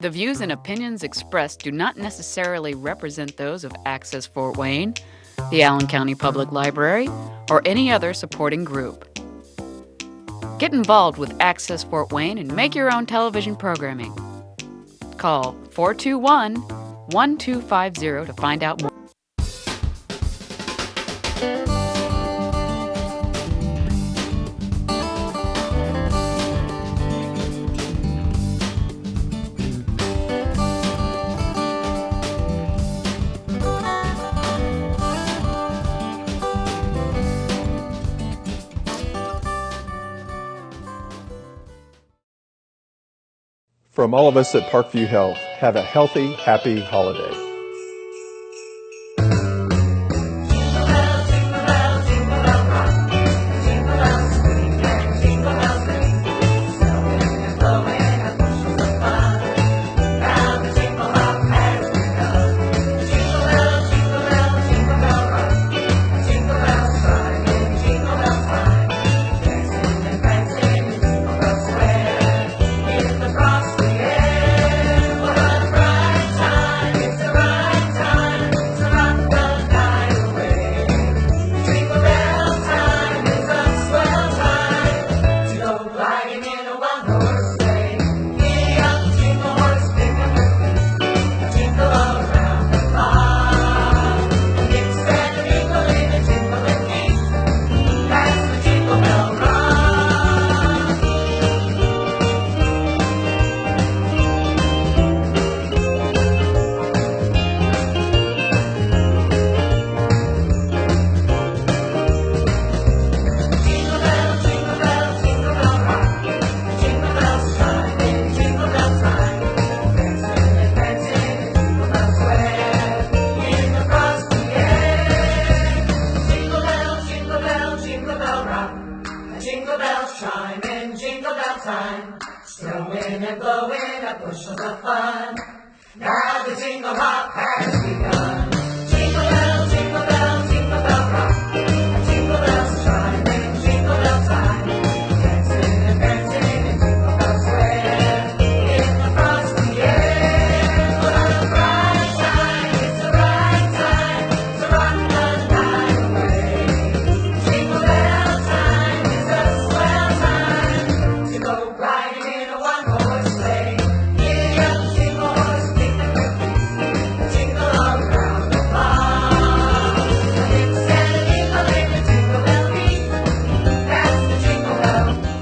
The views and opinions expressed do not necessarily represent those of Access Fort Wayne, the Allen County Public Library, or any other supporting group. Get involved with Access Fort Wayne and make your own television programming. Call 421-1250 to find out more. From all of us at Parkview Health, have a healthy, happy holiday.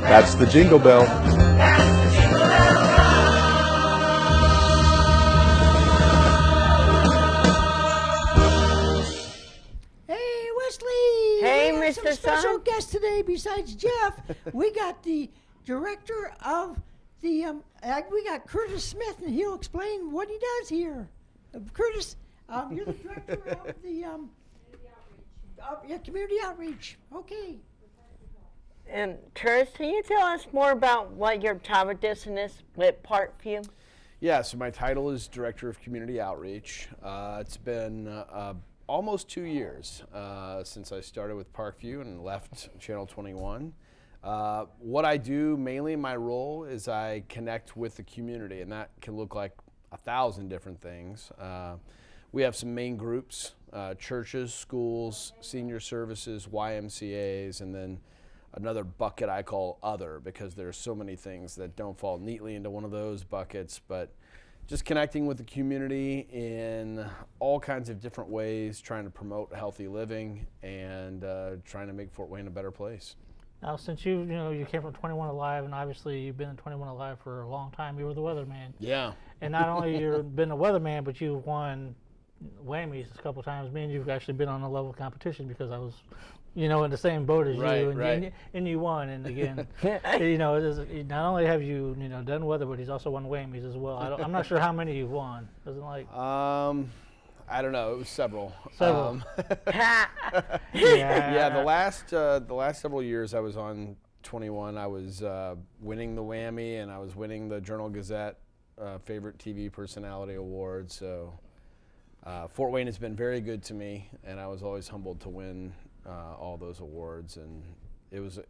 That's the Jingle Bell. Hey, Wesley. Hey, we got Mr. some special Son. guest today besides Jeff. We got the director of the, we got Curtis Smith, and he'll explain what he does here. Curtis, you're the director of the community outreach. Okay. And Curtis, can you tell us more about what your job position is with Parkview? Yeah, so my title is Director of Community Outreach. It's been almost 2 years since I started with Parkview and left Channel 21. What I do mainly in my role is I connect with the community, and that can look like 1,000 different things. We have some main groups, churches, schools, senior services, YMCAs, and then another bucket I call other, because there are so many things that don't fall neatly into one of those buckets, but just connecting with the community in all kinds of different ways, trying to promote healthy living and trying to make Fort Wayne a better place. Now, since you came from 21 Alive, and obviously you've been in 21 Alive for a long time, you were the weatherman. Yeah. And not only you've been a weatherman, but you've won Whammies a couple times. Me and you've actually been on a level of competition because I was, in the same boat as you, and you won. And again, not only have you, done weather, but he's also won Whammies as well. I'm not sure how many you've won. Doesn't like. I don't know. It was several. Yeah. The last several years I was on 21. I was winning the Whammy, and I was winning the Journal Gazette Favorite TV Personality Award. So Fort Wayne has been very good to me, and I was always humbled to win all those awards, and it was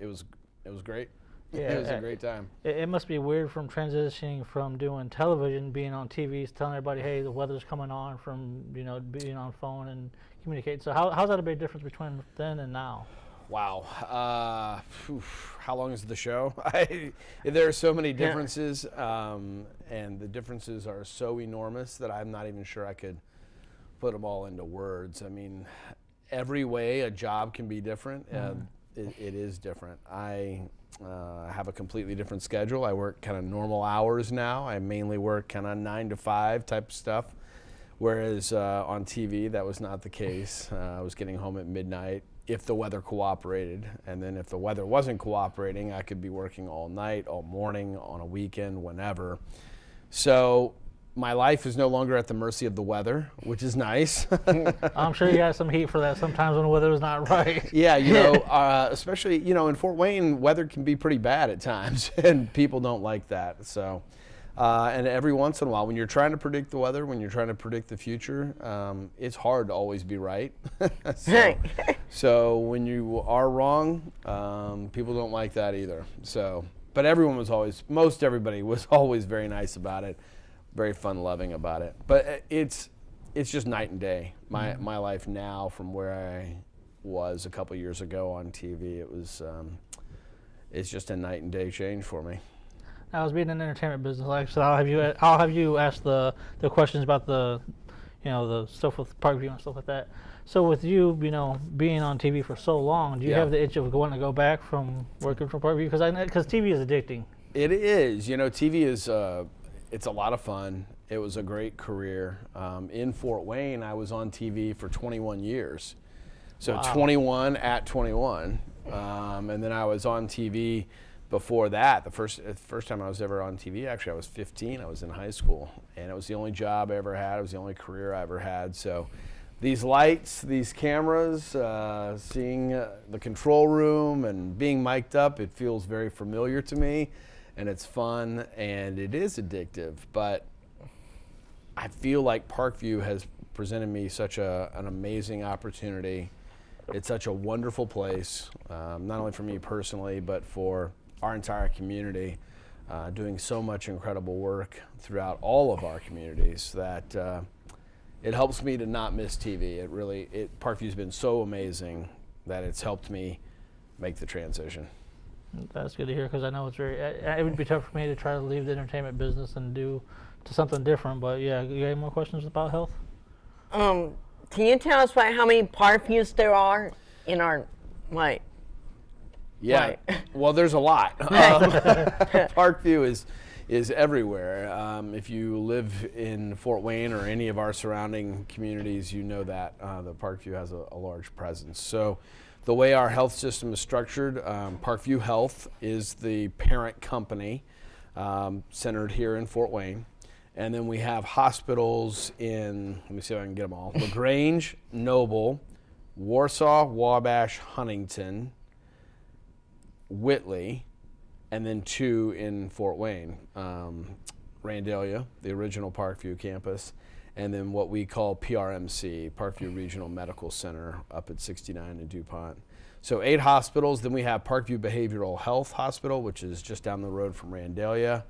great. Yeah, it was a great time. It must be weird from transitioning from doing television, being on TV, telling everybody, hey, the weather's coming on, from being on phone and communicate. So how's that a big difference between then and now? Wow. How long is the show? There are so many differences, and the differences are so enormous that I'm not even sure I could put them all into words. I mean, every way a job can be different. It is different. I have a completely different schedule. I work kind of normal hours now. I mainly work kind of 9 to 5 type of stuff, whereas on TV that was not the case. I was getting home at midnight if the weather cooperated, and then if the weather wasn't cooperating, I could be working all night, all morning, on a weekend, whenever. So my life is no longer at the mercy of the weather, which is nice. I'm sure you got some heat for that sometimes when the weather is not right. Yeah, especially, in Fort Wayne, weather can be pretty bad at times, and people don't like that. So, and every once in a while, when you're trying to predict the weather, when you're trying to predict the future, it's hard to always be right. So when you are wrong, people don't like that either. So, but most everybody was always very nice about it. Very fun-loving about it, but it's just night and day. My life now from where I was a couple years ago on TV, it's just a night and day change for me. I was being in the entertainment business, like, so I'll have you ask the questions about the stuff with Parkview and stuff like that. So with you, being on TV for so long, do you have the itch of wanting to go back from working for Parkview? Because TV is addicting. It is. TV is. It's a lot of fun. It was a great career. In Fort Wayne, I was on TV for 21 years. So wow. 21 at 21. And then I was on TV before that. The first time I was ever on TV, actually, I was 15. I was in high school. And it was the only job I ever had. It was the only career I ever had. So these lights, these cameras, seeing the control room and being mic'd up, it feels very familiar to me. And it's fun, and it is addictive, but I feel like Parkview has presented me such an amazing opportunity. It's such a wonderful place, not only for me personally, but for our entire community, doing so much incredible work throughout all of our communities that it helps me to not miss TV. Parkview's been so amazing that it's helped me make the transition. That's good to hear, because I know it would be tough for me to try to leave the entertainment business and do to something different. But yeah, you got any more questions about health? Can you tell us about how many Parkviews there are in our Yeah, well, there's a lot. Parkview is everywhere. If you live in Fort Wayne or any of our surrounding communities, you know that the Parkview has a large presence. So the way our health system is structured, Parkview Health is the parent company centered here in Fort Wayne. And then we have hospitals in, let me see if I can get them all, LaGrange, Noble, Warsaw, Wabash, Huntington, Whitley, and then 2 in Fort Wayne, Randalia, the original Parkview campus, and then what we call PRMC, Parkview Regional Medical Center, up at 69 in DuPont. So 8 hospitals. Then we have Parkview Behavioral Health Hospital, which is just down the road from Randalia.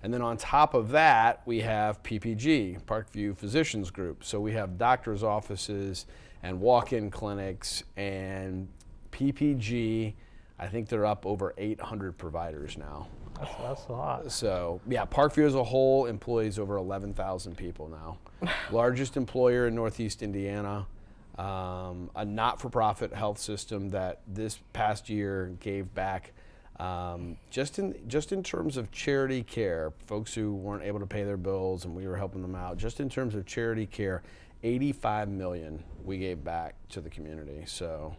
And then on top of that, we have PPG, Parkview Physicians Group. So we have doctors' offices and walk-in clinics, and PPG, I think they're up over 800 providers now. That's a lot. So yeah, Parkview as a whole employs over 11,000 people now. Largest employer in Northeast Indiana, a not-for-profit health system that this past year gave back, just in terms of charity care, folks who weren't able to pay their bills and we were helping them out, just in terms of charity care, $85 million we gave back to the community. So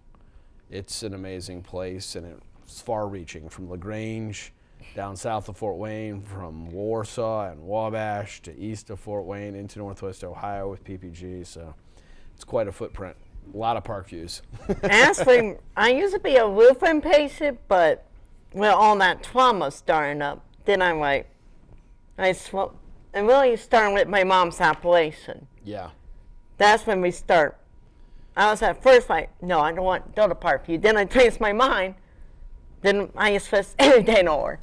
it's an amazing place, and it's far-reaching from LaGrange down south of Fort Wayne, from Warsaw and Wabash to east of Fort Wayne into Northwest Ohio with PPG. So it's quite a footprint. A lot of Parkviews. Actually, I used to be a roofing patient, but with all that trauma starting up, then I'm like, and really starting with my mom's operation. Yeah. That's when we start. I was at first like, no, I don't want to go to Parkview. Then I changed my mind. then I use this every day more.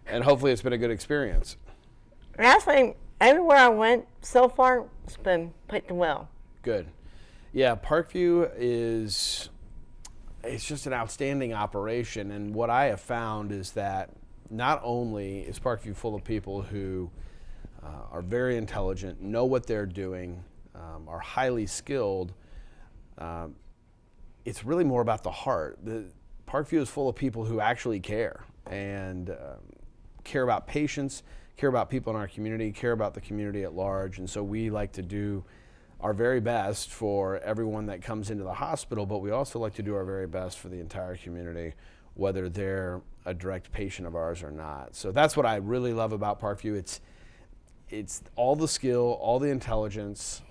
And hopefully it's been a good experience. Actually, everywhere I went so far, it's been pretty well. Good. Yeah, Parkview it's just an outstanding operation. And what I have found is that not only is Parkview full of people who are very intelligent, know what they're doing, are highly skilled, it's really more about the heart. Parkview is full of people who actually care and care about patients, care about people in our community, care about the community at large. And so we like to do our very best for everyone that comes into the hospital, but we also like to do our very best for the entire community, whether they're a direct patient of ours or not. So that's what I really love about Parkview. It's all the skill, all the intelligence,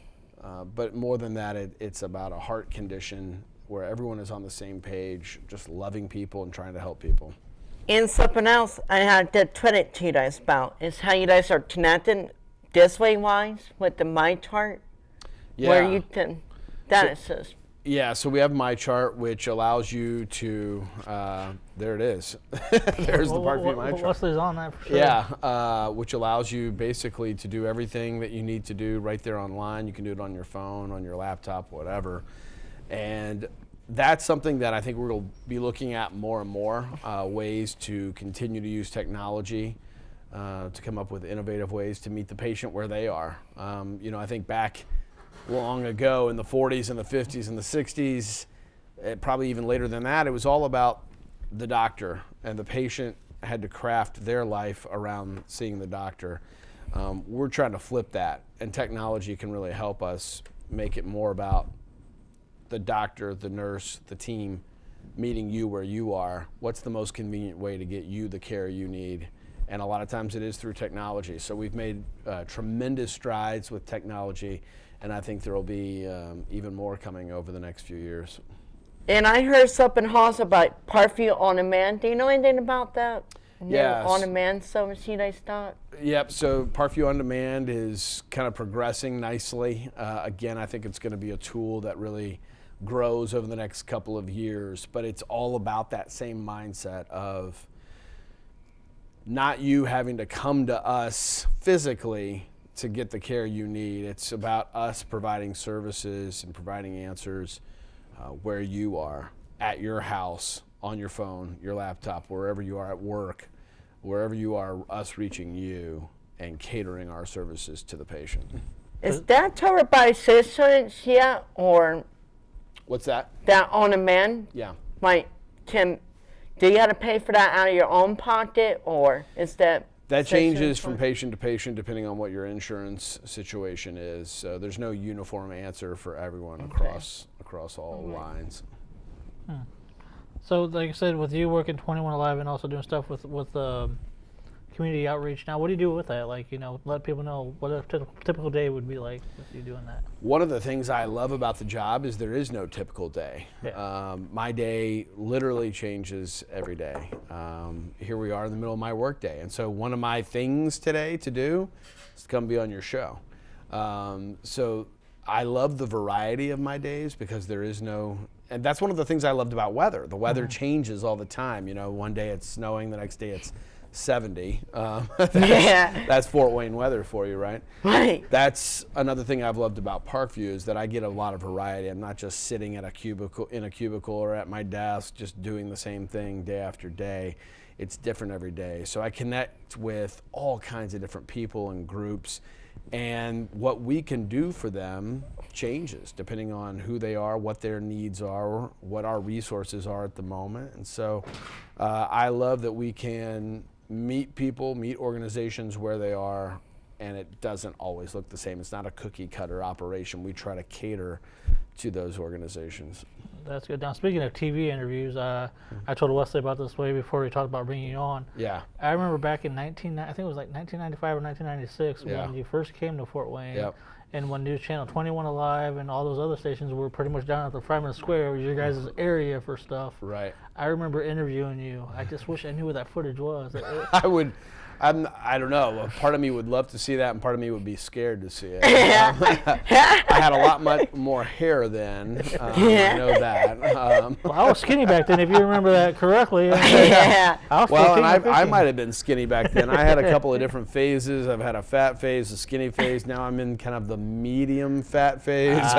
but more than that, it's about a heart condition where everyone is on the same page, just loving people and trying to help people. And something else I had to credit to you guys about is how you guys are connected this way wise with the My Chart, where you can, Yeah, so we have My Chart, which allows you to, there it is. There's the Parkview My Chart. Wesley's on that for sure. Yeah, which allows you basically to do everything that you need to do right there online. You can do it on your phone, on your laptop, whatever. And that's something that I think we're going to be looking at more and more, ways to continue to use technology to come up with innovative ways to meet the patient where they are. I think back long ago in the 40s and the 50s and the 60s, probably even later than that, it was all about the doctor, and the patient had to craft their life around seeing the doctor. We're trying to flip that, and technology can really help us make it more about the doctor, the nurse, the team meeting you where you are. What's the most convenient way to get you the care you need? And a lot of times it is through technology. So we've made tremendous strides with technology, and I think there will be even more coming over the next few years. And I heard something also about Parkview On Demand. Do you know anything about that? Yes. On Demand service you guys start? Yep, so Parkview On Demand is kind of progressing nicely. Again, I think it's going to be a tool that really grows over the next couple of years, but it's all about that same mindset of not you having to come to us physically to get the care you need. It's about us providing services and providing answers where you are, at your house, on your phone, your laptop, wherever you are at work, wherever you are, us reaching you and catering our services to the patient. Is that covered by insurance yet, or? What's that? That On Demand? Yeah. Like, do you have to pay for that out of your own pocket, or is that? That changes from patient to patient depending on what your insurance situation is. So there's no uniform answer for everyone across all lines. So, like I said, with you working 21 Alive and also doing stuff with community outreach, now what do you do with that? Like, let people know what a typical day would be like with you doing that. One of the things I love about the job is there is no typical day. Yeah. My day literally changes every day. Here we are in the middle of my work day. And so one of my things today to do is to come be on your show. So I love the variety of my days because there is no, and that's one of the things I loved about weather. The weather changes all the time. One day it's snowing, the next day it's 70. That's Fort Wayne weather for you, right? Right. That's another thing I've loved about Parkview is that I get a lot of variety. I'm not just sitting in a cubicle or at my desk just doing the same thing day after day. It's different every day. So I connect with all kinds of different people and groups, and what we can do for them changes depending on who they are, what their needs are, what our resources are at the moment. And so I love that we can meet people, meet organizations where they are, and it doesn't always look the same. It's not a cookie cutter operation. We try to cater to those organizations. That's good. Now, speaking of TV interviews, I told Wesley about this way before we talked about bringing you on. Yeah. I remember back in I think it was like 1995 or 1996 when you first came to Fort Wayne. Yep. And when News Channel 21 Alive and all those other stations were pretty much down at the Fryman Square, was your guys' area for stuff. Right. I remember interviewing you. I just wish I knew where that footage was. I don't know. Part of me would love to see that, and part of me would be scared to see it. I had a lot more hair then. I know that. Well, I was skinny back then, if you remember that correctly. Yeah. Well, and I might have been skinny back then. I had a couple of different phases. I've had a fat phase, a skinny phase. Now I'm in kind of the medium fat phase.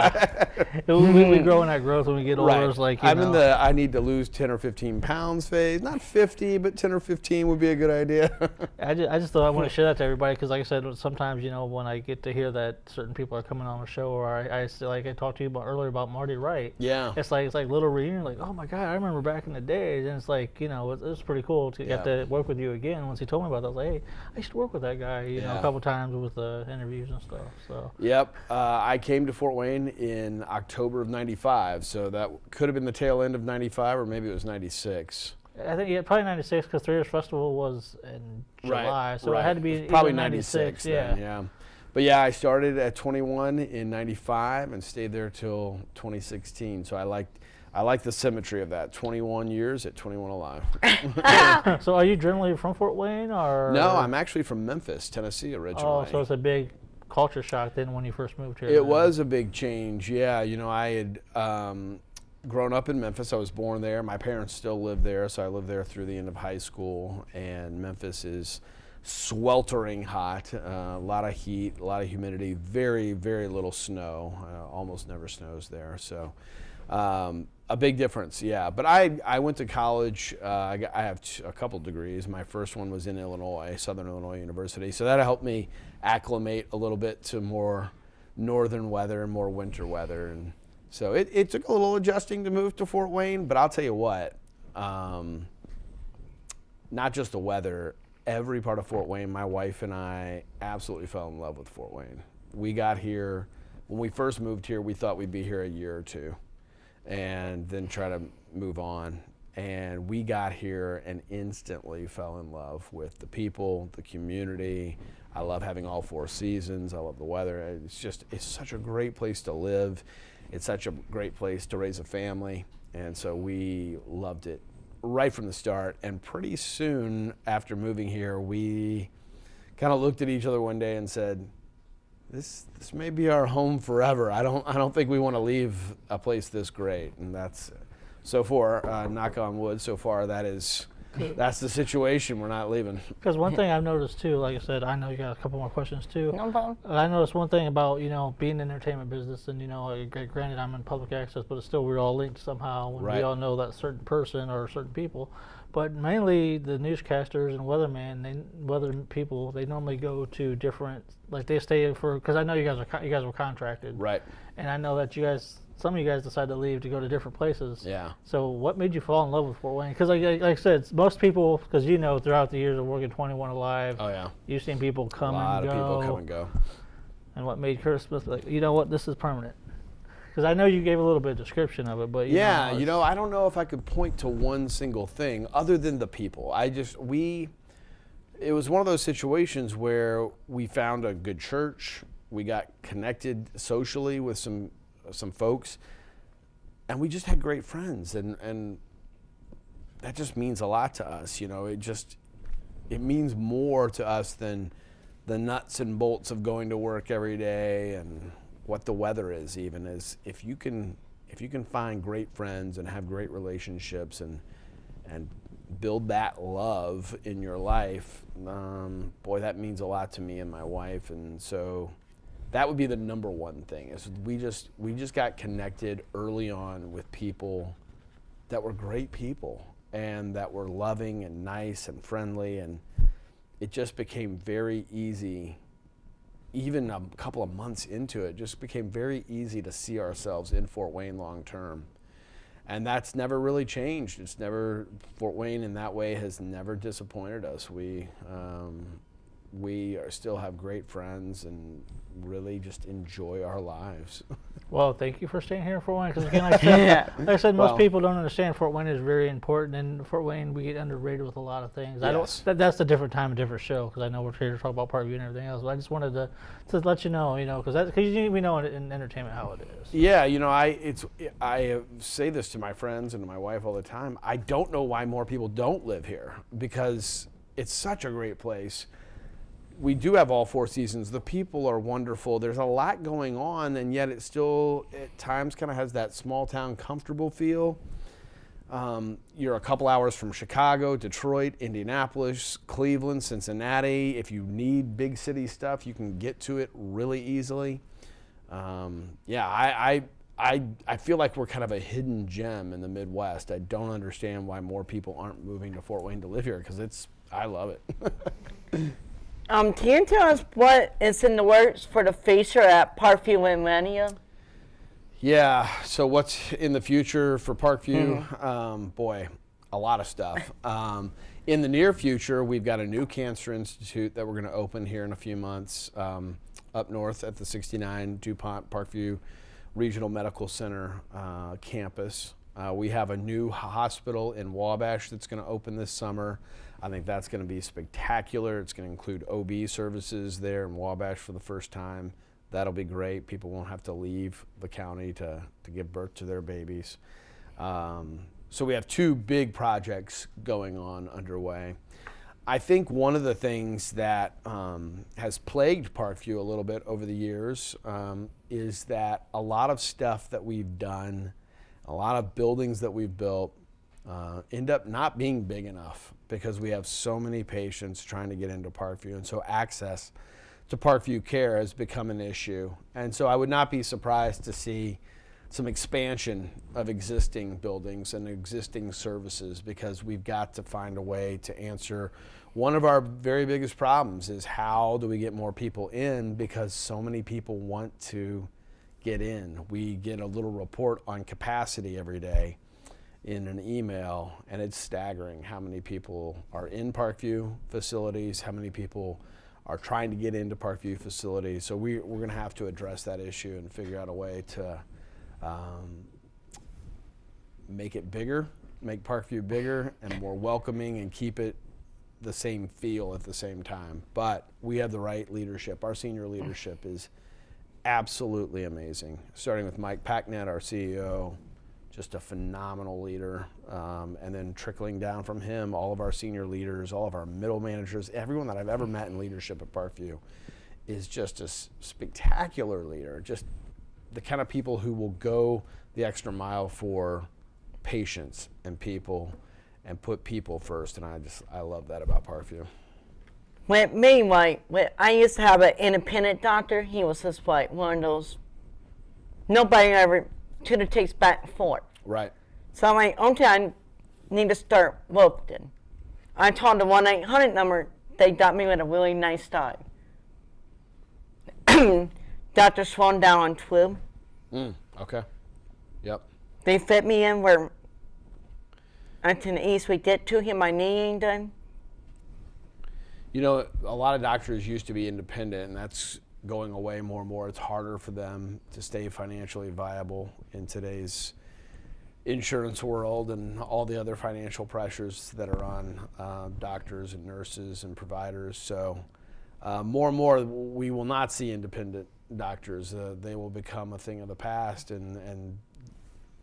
We grow in that growth when we get older. Right. It's like, I'm in the I need to lose 10 or 15 pounds phase. Not 50, but 10 or 15 would be a good idea. I just thought I want to share that to everybody because, like I said, sometimes when I get to hear that certain people are coming on the show, or I talked to you about earlier about Marti Wright. Yeah. It's like little reunion. Like, oh my God, I remember back in the days, and it's like it was pretty cool to get to work with you again. Once he told me about that, I was like, hey, I used to work with that guy, a couple times with the interviews and stuff. So. Yep. I came to Fort Wayne in October of '95, so that could have been the tail end of '95, or maybe it was '96. I think probably '96 because 3 Years Festival was in July, so it had to be probably '96. Yeah. But yeah, I started at 21 in '95 and stayed there till 2016. So I like the symmetry of that. 21 years at 21 alive. So are you generally from Fort Wayne, or? No, I'm actually from Memphis, Tennessee originally. Oh, so it's a big culture shock then when you first moved here. It was a big change. Yeah, I had grown up in Memphis. I was born there. My parents still live there, so I lived there through the end of high school. And Memphis is sweltering hot, a lot of heat, a lot of humidity, very, very little snow. Almost never snows there. So a big difference, yeah. But I went to college. I have a couple degrees. My first one was in Illinois, Southern Illinois University. So that helped me acclimate a little bit to more northern weather and more winter weather. And so it took a little adjusting to move to Fort Wayne, but I'll tell you what, not just the weather, every part of Fort Wayne, my wife and I absolutely fell in love with Fort Wayne. We got here, when we first moved here, we thought we'd be here a year or two and then try to move on. And we got here and instantly fell in love with the people, the community. I love having all 4 seasons. I love the weather. It's such a great place to live. It's such a great place to raise a family, and so we loved it right from the start. And pretty soon after moving here, we kind of looked at each other one day and said, "This may be our home forever. I don't think we want to leave a place this great." And that's so far, knock on wood, so far that's the situation. We're not leaving. Because one thing I've noticed too, like I said, I know you got a couple more questions too. No problem. I noticed one thing about being in the entertainment business, and granted I'm in public access, but it's still we're all linked somehow. When we all know that certain person or certain people, but mainly the newscasters and weather people, they normally go to different, like they stay for, because I know you guys were contracted, right? And I know that some of you guys decided to leave to go to different places. Yeah. So what made you fall in love with Fort Wayne? Because like I said, most people, because throughout the years of working 21 Alive, oh yeah, you've seen people come and go. A lot of people come and go. And what made Curtis Smith like, you know what, this is permanent? Because I know you gave a little bit of description of it, but I don't know if I could point to one single thing other than the people. It was one of those situations where we found a good church. We got connected socially with some folks, and we just had great friends, and that just means a lot to us. It means more to us than the nuts and bolts of going to work every day and what the weather is. Even is if you can find great friends and have great relationships and build that love in your life, boy, that means a lot to me and my wife. And so that would be the number one thing, is we just got connected early on with people that were great people and that were loving and nice and friendly, and it just became very easy. Even a couple of months into it, just became very easy to see ourselves in Fort Wayne long term. And that's never really changed. Fort Wayne in that way has never disappointed us. We still have great friends and really just enjoy our lives. Well, thank you for staying here in Fort Wayne. Because again, like I said, most people don't understand Fort Wayne is very important. And Fort Wayne, we get underrated with a lot of things. Yes. That's a different time, a different show. Because I know we're here to talk about Parkview and everything else. But I just wanted to let you know, because we know in entertainment how it is. Yeah, I say this to my friends and to my wife all the time. I don't know why more people don't live here, because it's such a great place. we do have all 4 seasons. The people are wonderful. There's a lot going on, and yet it still at times kind of has that small town comfortable feel. You're a couple hours from Chicago, Detroit, Indianapolis, Cleveland, Cincinnati. If you need big city stuff, you can get to it really easily. I feel like we're kind of a hidden gem in the Midwest. I don't understand why more people aren't moving to Fort Wayne to live here, because I love it. Can you tell us what is in the works for the feature at Parkview and Millennia? Yeah, so what's in the future for Parkview? Boy, a lot of stuff. In the near future, we've got a new cancer institute that we're going to open here in a few months up north at the 69 DuPont Parkview Regional Medical Center campus. We have a new hospital in Wabash that's going to open this summer. I think that's going to be spectacular. It's going to include OB services there in Wabash for the first time. That'll be great. People won't have to leave the county to give birth to their babies. So we have 2 big projects going on underway. I think one of the things that has plagued Parkview a little bit over the years is that a lot of stuff that we've done, a lot of buildings that we've built end up not being big enough because we have so many patients trying to get into Parkview, and so access to Parkview care has become an issue. And so I would not be surprised to see some expansion of existing buildings and existing services, because we've got to find a way to answer one of our very biggest problems is how do we get more people in, because so many people want to get in. We get a little report on capacity every day in an email, and it's staggering how many people are in Parkview facilities, how many people are trying to get into Parkview facilities. So we're going to have to address that issue and figure out a way to make it bigger, make Parkview bigger and more welcoming, and keep it the same feel at the same time. But we have the right leadership. Our senior leadership is absolutely amazing, starting with Mike Packnett, our CEO, just a phenomenal leader, and then trickling down from him, all of our senior leaders, all of our middle managers, everyone that I've ever met in leadership at Parkview is just a spectacular leader, just the kind of people who will go the extra mile for patients and people and put people first, and I love that about Parkview. With me, I used to have an independent doctor. He was just like one of those, nobody ever to the takes back and forth. Right. So I'm like, okay, I need to start Wilton. I told the 1-800 number, they got me with a really nice dog. Dr. Swan down on Twib. Okay. Yep. They fit me in where until the east we get to him, my knee ain't done. You know, a lot of doctors used to be independent, and that's going away more and more. It's harder for them to stay financially viable in today's insurance world and all the other financial pressures that are on doctors and nurses and providers. So more and more we will not see independent doctors. They will become a thing of the past, and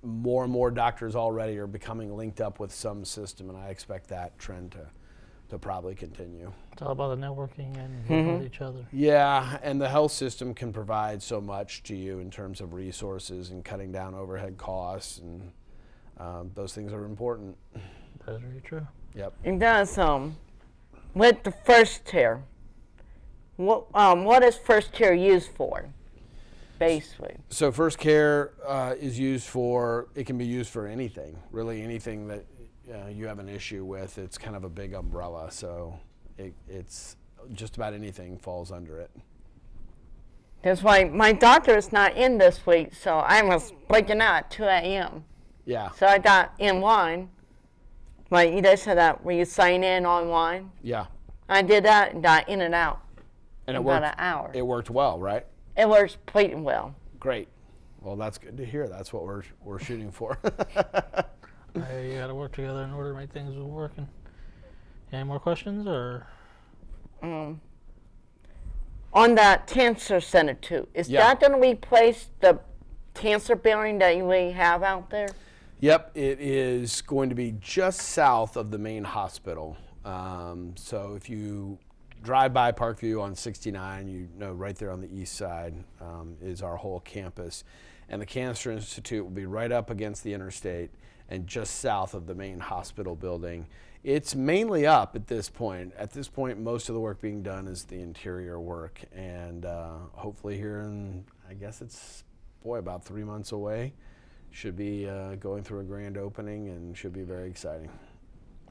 more and more doctors already are becoming linked up with some system, and I expect that trend to probably continue. It's all about the networking and working with each other. Yeah, and the health system can provide so much to you in terms of resources and cutting down overhead costs, and those things are important. That's very true. Yep. It does. With the first tier, what is first tier used for, basically? So first care is used for, it can be used for anything, really anything that you have an issue with. It's kind of a big umbrella, so it's just about anything falls under it. That's why my doctor is not in this week, so I was breaking out at 2 a.m. Yeah. So I got in line. Like you guys said that where you sign in online. Yeah. I did that and got in and out And in it worked, about an hour. It worked well, right? It works pretty well. Great. Well, that's good to hear. That's what we're shooting for. You got to work together in order to make things working. Any more questions, or? On that cancer center too, is Yeah. that going to replace the cancer building that we have out there? Yep, it is going to be just south of the main hospital. So if you drive by Parkview on 69, you know, right there on the east side is our whole campus. And the Cancer Institute will be right up against the interstate and just south of the main hospital building. It's mainly up at this point. At this point, most of the work being done is the interior work. And hopefully here in, I guess it's, about 3 months away, should be going through a grand opening and should be very exciting.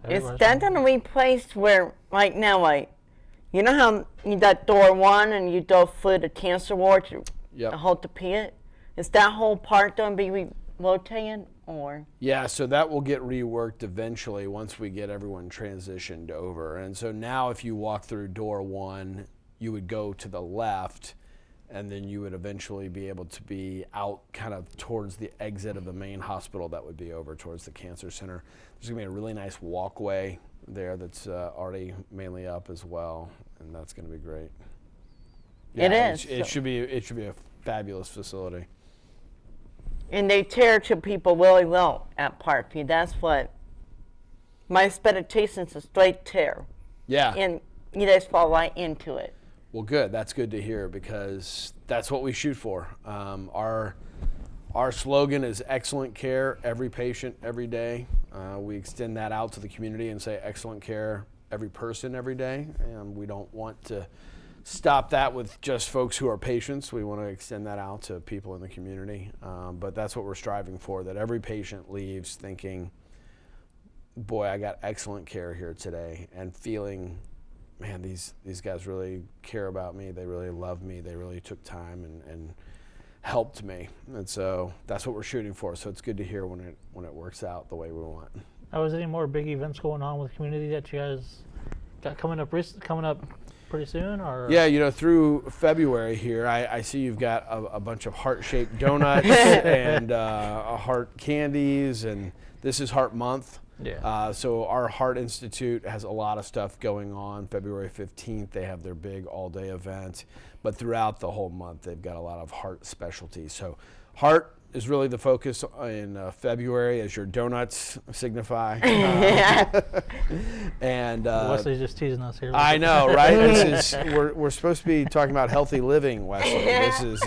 Is that going to replace where, like now, like, you know how you got door 1 and you go through the cancer ward to hold the pit? Is that whole part going to be relocated, or? Yeah, so that will get reworked eventually once we get everyone transitioned over. And so now if you walk through door 1, you would go to the left, and then you would eventually be able to be out kind of towards the exit of the main hospital that would be over towards the cancer center. There's going to be a really nice walkway there that's already mainly up as well, and that's going to be great. Yeah, it is. It should be a fabulous facility. And they tear to people really well at Parkview. That's what my expectations, a straight tear. Yeah. And you guys fall right into it. Well, good. That's good to hear because that's what we shoot for. Our slogan is excellent care, every patient, every day. We extend that out to the community and say excellent care, every person, every day. And we don't want to stop that with just folks who are patients. We want to extend that out to people in the community. But that's what we're striving for, that every patient leaves thinking, boy, I got excellent care here today, and feeling, man, these guys really care about me. They really love me. They really took time and helped me. And so that's what we're shooting for. So it's good to hear when it works out the way we want. Is there any more big events going on with the community that you guys got coming up pretty soon? Or? Yeah, you know, through February here, I see you've got a bunch of heart-shaped donuts and heart candies, and this is Heart Month. Yeah. So our Heart Institute has a lot of stuff going on. February 15th, they have their big all-day event. But throughout the whole month, they've got a lot of heart specialties. So heart is really the focus in February, as your donuts signify. And Wesley's just teasing us here. I know, right? We're supposed to be talking about healthy living, Wesley. This is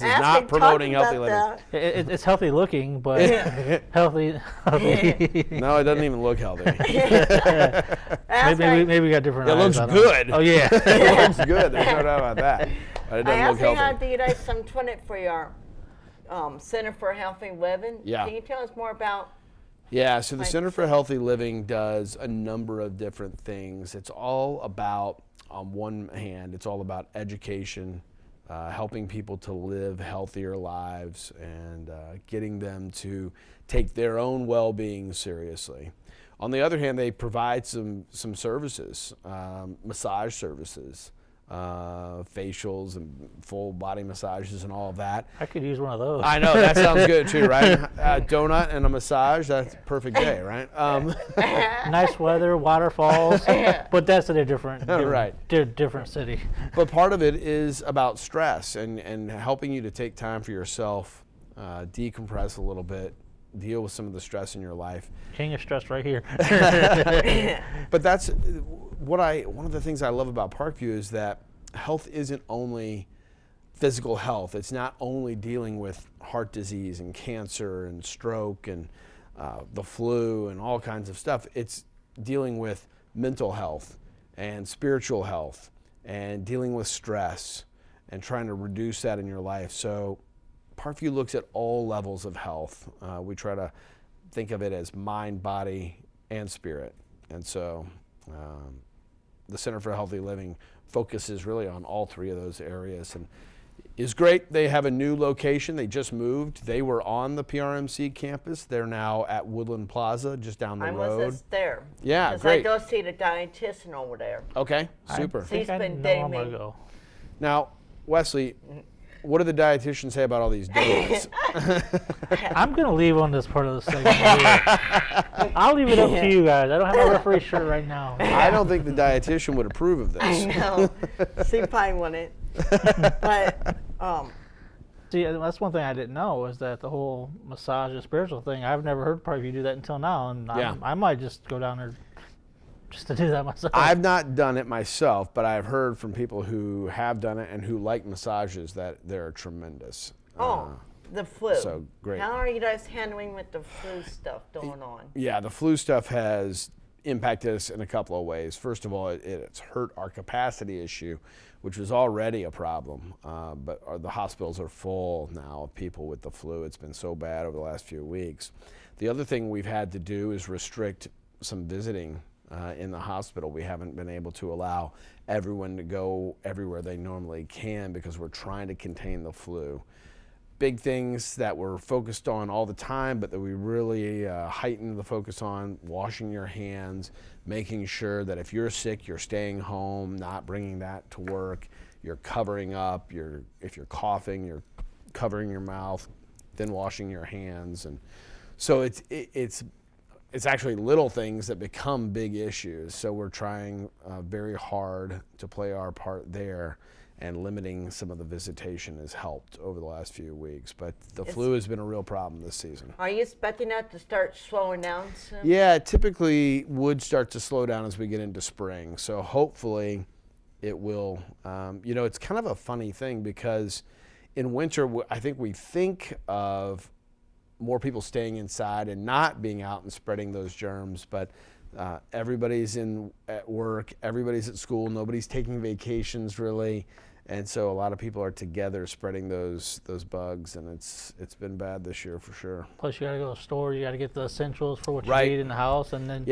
not promoting healthy living. It's healthy looking, but healthy. No, it doesn't even look healthy. maybe we got different. It looks good. Oh yeah, it looks good. There's no doubt about that. But it doesn't look healthy. I asked you guys some Twitter for your Center for Healthy Living. Yeah. Can you tell us more about? Yeah, so the Center for Healthy Living does a number of different things. It's all about, on one hand, it's all about education, helping people to live healthier lives, and getting them to take their own well-being seriously. On the other hand, they provide some services, massage services, facials and full body massages and all of that. I could use one of those. I know, that sounds good too, right? Donut and a massage, that's a perfect day, right? Nice weather, waterfalls, but that's in a different city. But part of it is about stress and helping you to take time for yourself, decompress a little bit, deal with some of the stress in your life. King of stress right here. But that's one of the things I love about Parkview is that health isn't only physical health. It's not only dealing with heart disease and cancer and stroke and the flu and all kinds of stuff. It's dealing with mental health and spiritual health and dealing with stress and trying to reduce that in your life. So Parkview looks at all levels of health. We try to think of it as mind, body, and spirit. And so the Center for Healthy Living focuses really on all three of those areas, and is great. They have a new location. They just moved. They were on the PRMC campus. They're now at Woodland Plaza, just down the road. I was just there. Yeah, great. I go see the dietitian over there. Okay, super. He's been dating me. Now, Wesley, what do the dietitians say about all these donuts? I'm going to leave on this part of the segment. I'll leave it up to you guys. I don't have my referee shirt right now. I don't think the dietitian would approve of this. I know. She probably wouldn't. But, see, that's one thing I didn't know, is that the whole massage and spiritual thing, I've never heard Parkview do that until now, and I might just go down there just to do that myself. I've not done it myself, but I've heard from people who have done it and who like massages that they're tremendous. The flu. So great. How are you guys handling with the flu stuff going on? Yeah, the flu stuff has impacted us in a couple of ways. First of all, it's hurt our capacity issue, which was already a problem. But the hospitals are full now of people with the flu. It's been so bad over the last few weeks. The other thing we've had to do is restrict some visiting in the hospital. We haven't been able to allow everyone to go everywhere they normally can because we're trying to contain the flu. Big things that we're focused on all the time, but that we really heighten the focus on: washing your hands, making sure that if you're sick, you're staying home, not bringing that to work, you're covering up, if you're coughing, you're covering your mouth, then washing your hands. And so it's actually little things that become big issues. So we're trying very hard to play our part there, and limiting some of the visitation has helped over the last few weeks. But the flu has been a real problem this season. Are you expecting that to start slowing down soon? Yeah, it typically would start to slow down as we get into spring. So hopefully it will. It's kind of a funny thing because in winter, I think we think of more people staying inside and not being out and spreading those germs, but everybody's at work, everybody's at school, nobody's taking vacations really. And so a lot of people are together spreading those bugs, and it's been bad this year for sure. Plus, you got to go to the store. You got to get the essentials for what you Right. need in the house, and then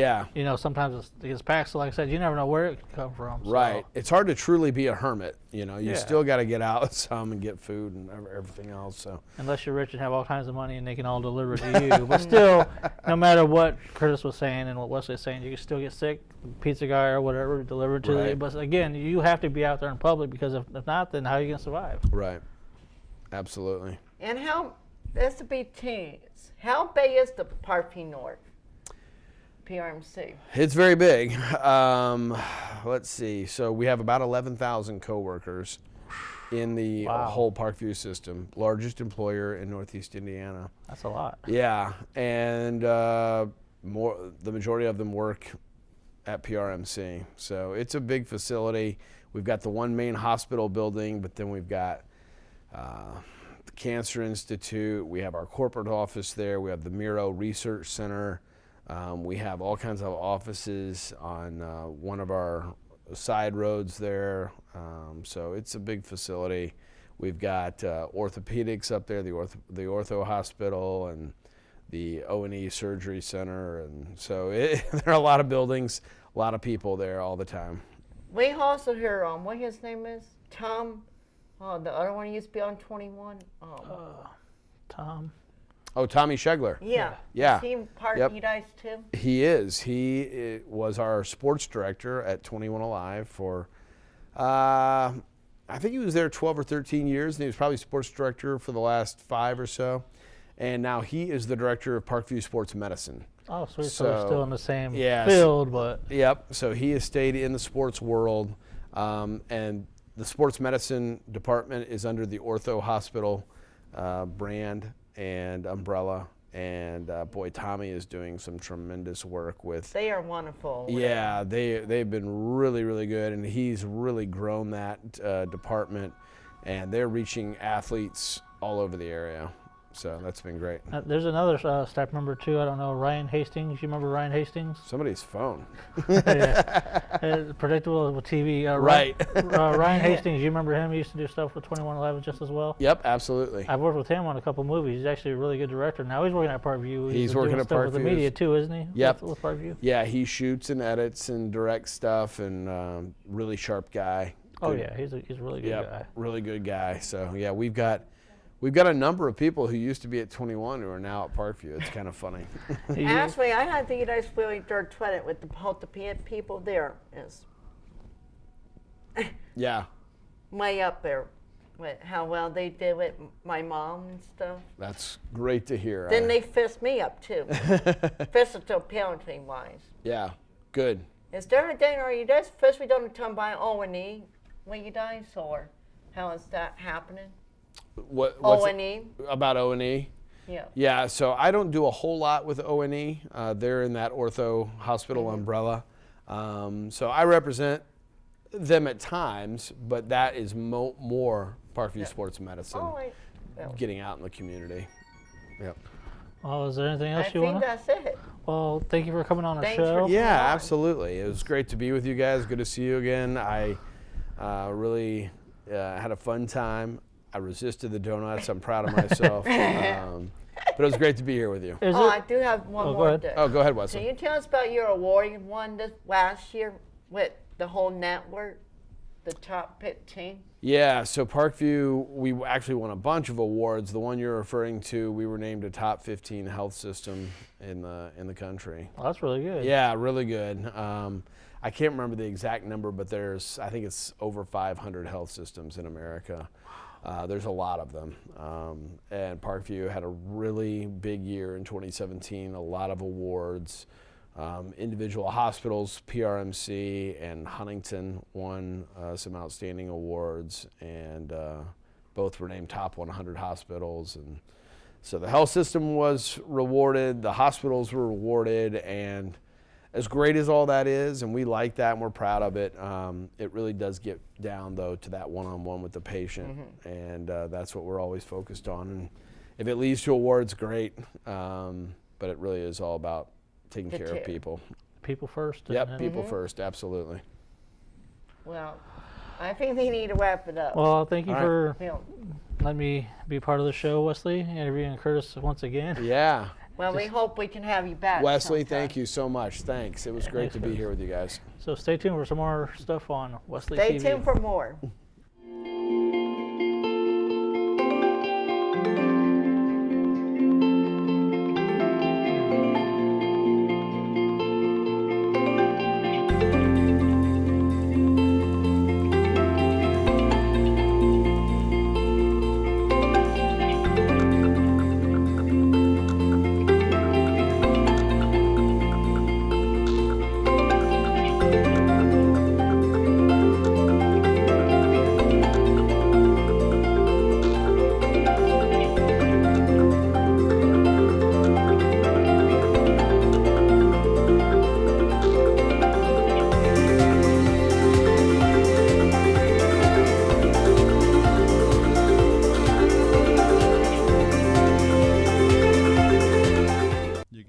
sometimes it gets packed. So, like I said, you never know where it could come from. So. Right. It's hard to truly be a hermit. You still got to get out some and get food and everything else. So unless you're rich and have all kinds of money and they can all deliver to you, but still, no matter what Curtis was saying and what Wesley was saying, you can still get sick. Pizza guy or whatever delivered to you. But again, you have to be out there in public because if not, then how are you going to survive? Right. Absolutely. And that's the big thing. How big is the Parkview North PRMC? It's very big. Let's see. So we have about 11,000 coworkers in the whole Parkview system. Largest employer in Northeast Indiana. That's a lot. Yeah, and the majority of them work at PRMC. So it's a big facility. We've got the one main hospital building, but then we've got the Cancer Institute. We have our corporate office there. We have the Miro Research Center. We have all kinds of offices on one of our side roads there. So it's a big facility. We've got orthopedics up there, the ortho hospital, and the O&E surgery center. And so there are a lot of buildings, a lot of people there all the time. We also hear what his name is? Tom. Oh, the other one used to be on 21. Tom. Oh, Tommy Schegler. Yeah. Yeah. Is he part of you guys too? He is. He was our sports director at 21 Alive for, I think he was there 12 or 13 years, and he was probably sports director for the last 5 or so. And now he is the director of Parkview Sports Medicine. Oh, sweet. So we're still in the same Yes. field, but. Yep. So he has stayed in the sports world, and the sports medicine department is under the Ortho Hospital brand and umbrella. And boy, Tommy is doing some tremendous work with. They are wonderful. Yeah, they've been really, really good, and he's really grown that department, and they're reaching athletes all over the area. So that's been great. There's another staff member too. I don't know, Ryan Hastings. You remember Ryan Hastings? Somebody's phone. Predictable with TV. Right. Ryan Hastings. You remember him? He used to do stuff for 2111 just as well. Yep, absolutely. I've worked with him on a couple movies. He's actually a really good director. Now he's working at Parkview. He's doing working at stuff with the Parkview. media too, isn't he? Yep. With Parkview. Yeah, he shoots and edits and directs stuff, and really sharp guy. Oh Good. yeah, he's a really good guy. Really good guy. So yeah, we've got a number of people who used to be at 21 who are now at Parkview. It's kind of funny. Actually, I had the guys really dirt credit with the people there is Yeah. way up there with how well they did with my mom and stuff. That's great to hear. Then they fist me up too. Physical penalty wise. Yeah, good. Is there a day or you guys first we don't come by O&E when you guys or how is that happening? What's O&E? About O&E? Yeah. Yeah, so I don't do a whole lot with O&E. They're in that ortho hospital umbrella. So I represent them at times, but that is more Parkview Sports Medicine, getting out in the community. Yep. Well, is there anything else I you want think to? that's it. Well, thank you for coming on our Thanks show. for- Yeah, Come on. absolutely. It was great to be with you guys. Good to see you again. I really had a fun time. I resisted the donuts. I'm proud of myself. But it was great to be here with you. Is Oh, it- I do have one Oh, go more ahead. thing. Oh, go ahead, Can Wesley. you tell us about your award you won this last year with the whole network, the top 15? Yeah, so Parkview, we actually won a bunch of awards. The one you're referring to, we were named a top 15 health system in the country. Well, that's really good. Yeah, really good. I can't remember the exact number, but I think it's over 500 health systems in America. There's a lot of them. And Parkview had a really big year in 2017, a lot of awards. Individual hospitals, PRMC and Huntington won some outstanding awards, and both were named top 100 hospitals. And so the health system was rewarded, the hospitals were rewarded, and as great as all that is, and we like that and we're proud of it, it really does get down, though, to that one-on-one with the patient, and that's what we're always focused on. And if it leads to awards, great, but it really is all about taking care of people. People first. Yep, people first, absolutely. Well, I think they need to wrap it up. Well, thank you All for Well, letting me be part of the show, Wesley, interviewing Curtis once again. Yeah. well, we hope we can have you back. Wesley, sometime. thank you so much. Thanks. It was great to be here with you guys. So stay tuned for some more stuff on Wesley Stay TV. tuned for more.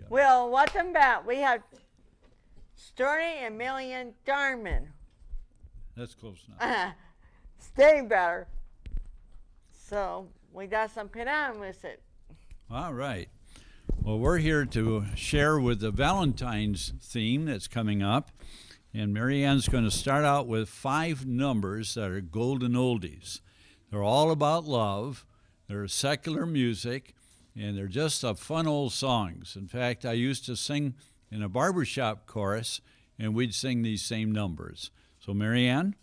Well, welcome back. We have Sterling and Million Darman. That's close enough. Stay better. So we got some pajamas. All right. Well, we're here to share with the Valentine's theme that's coming up. And Marianne's going to start out with 5 numbers that are golden oldies. They're all about love. They're secular music. And they're just fun old songs. In fact, I used to sing in a barbershop chorus, and we'd sing these same numbers. So, Marianne?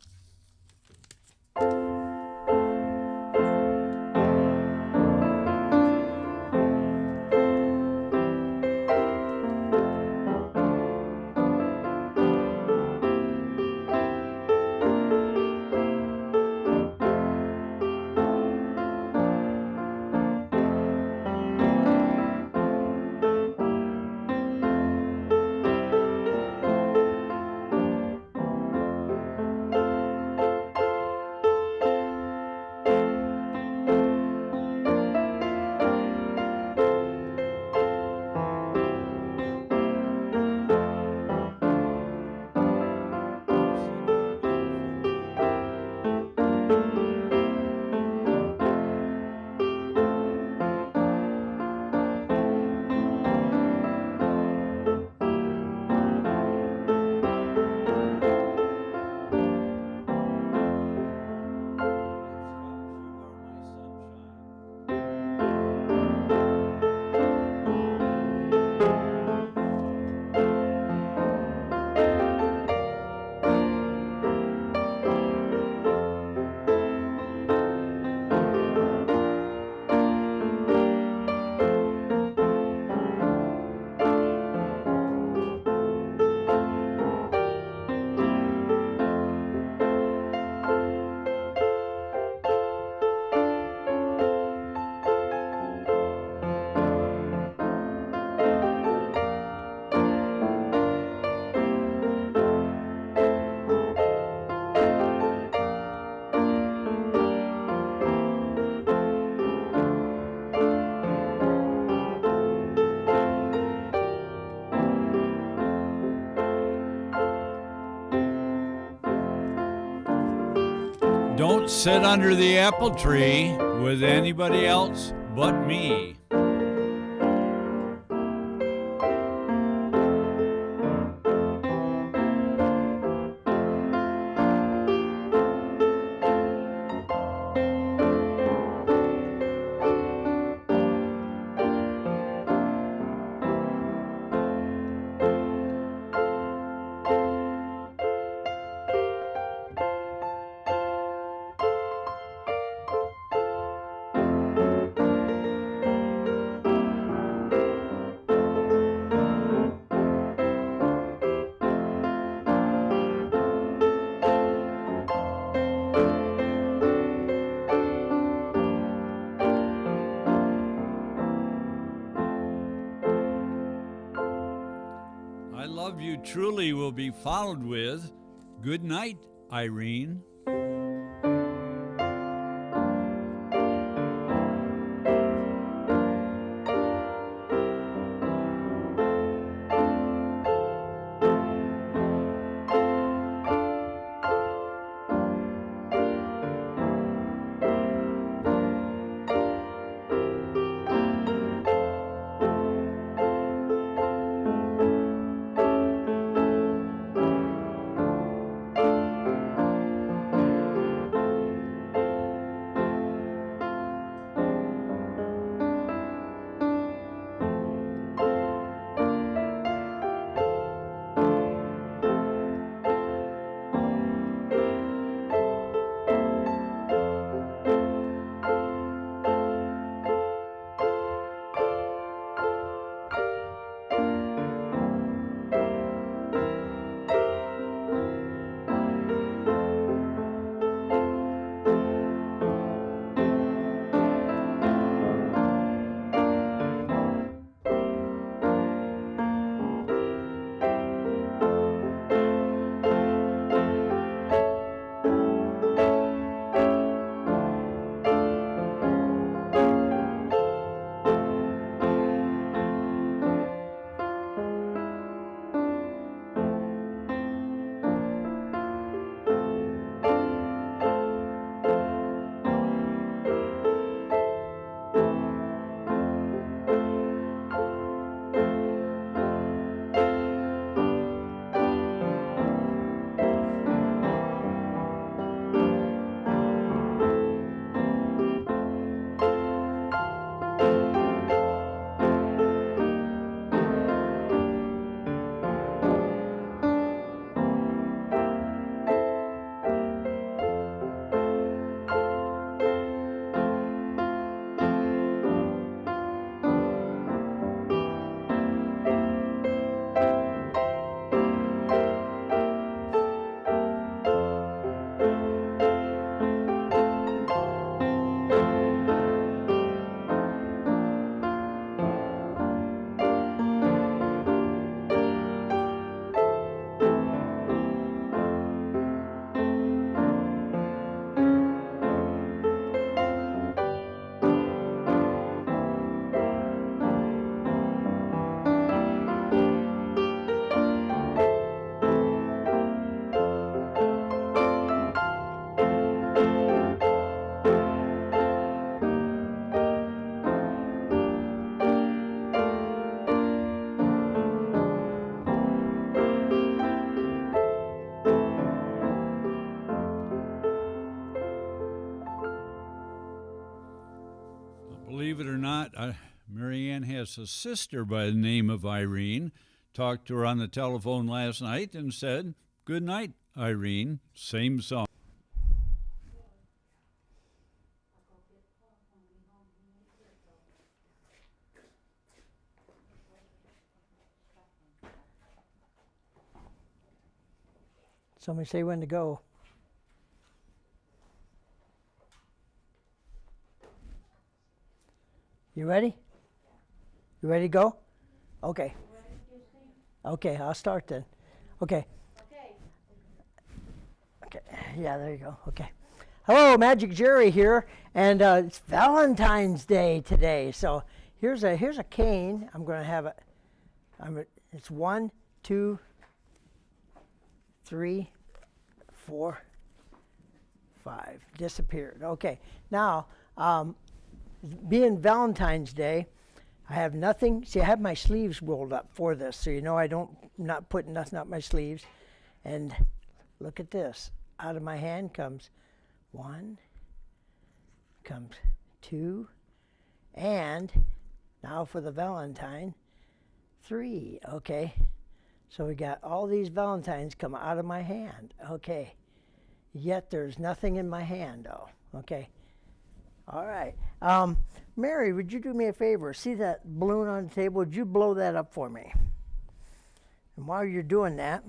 Don't sit under the apple tree with anybody else but me. I love you truly will be followed with good night, Irene. Believe it or not, Marianne has a sister by the name of Irene. Talked to her on the telephone last night and said, "Good night, Irene." Same song. Somebody say when to go. You ready? You ready to go? Okay. Okay, I'll start then. Okay. Okay. Yeah, there you go. Okay. Hello, Magic Jerry here, and it's Valentine's Day today. So here's a cane. I'm going to have it. It's 1, 2, 3, 4, 5 disappeared. Okay, now being Valentine's Day, I have nothing. See, I have my sleeves rolled up for this, so you know not putting nothing up my sleeves. And look at this. Out of my hand comes 1, comes 2, and now for the Valentine, 3. Okay, so we got all these Valentines come out of my hand. Okay, yet there's nothing in my hand, though. Okay. All right. Mary, would you do me a favor? See that balloon on the table? Would you blow that up for me? And while you're doing that,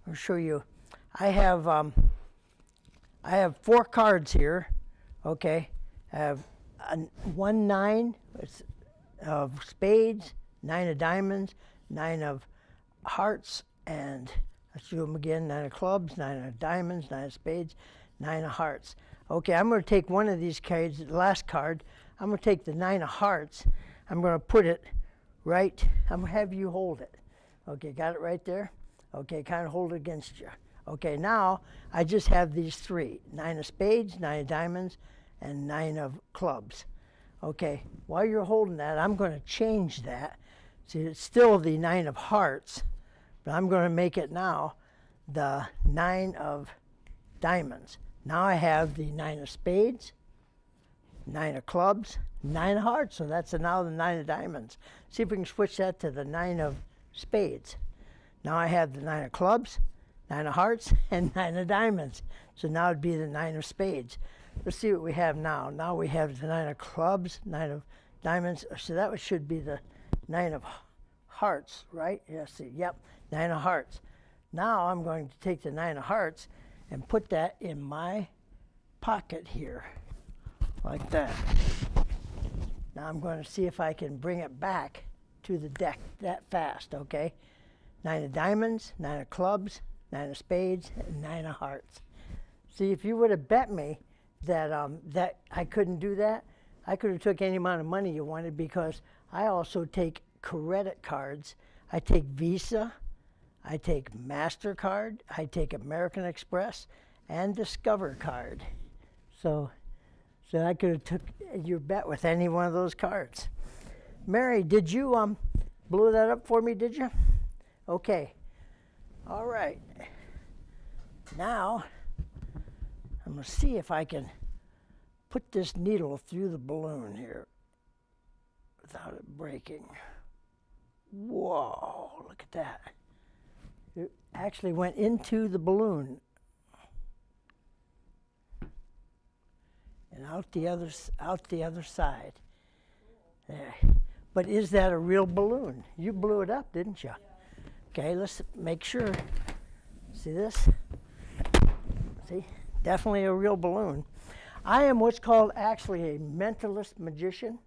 I'll show you. I have 4 cards here. Okay. I have 1 9 of spades, 9 of diamonds, 9 of hearts, and let's do them again. 9 of clubs, 9 of diamonds, 9 of spades, 9 of hearts. Okay, I'm going to take one of these cards, the last card. I'm going to take the 9 of hearts. I'm going to put it right. I'm going to have you hold it. Okay, got it right there? Okay, kind of hold it against you. Okay, now I just have these 3. 9 of spades, 9 of diamonds, and 9 of clubs. Okay, while you're holding that, I'm going to change that. See, it's still the 9 of hearts, but I'm going to make it now the 9 of diamonds. Now I have the 9 of spades, 9 of clubs, 9 of hearts, so that's now the 9 of diamonds. See if we can switch that to the 9 of spades. Now I have the 9 of clubs, 9 of hearts, and 9 of diamonds. So now it'd be the 9 of spades. Let's see what we have now. Now we have the 9 of clubs, 9 of diamonds. So that should be the 9 of hearts, right? Yes, see, yep, 9 of hearts. Now I'm going to take the 9 of hearts and put that in my pocket here, like that. Now I'm going to see if I can bring it back to the deck that fast, okay? 9 of diamonds, 9 of clubs, 9 of spades, and 9 of hearts. See, if you would have bet me that that I couldn't do that, I could have took any amount of money you wanted, because I also take credit cards. I take Visa, I take MasterCard, I take American Express, and Discover card. So I could have took your bet with any one of those cards. Mary, did you blow that up for me, did you? Okay. All right. Now, I'm going to see if I can put this needle through the balloon here without it breaking. Whoa, look at that. It actually went into the balloon and out the other side. There. But is that a real balloon? You blew it up, didn't you? Okay, let's make sure. See this? See? Definitely a real balloon. I am what's called actually a mentalist magician.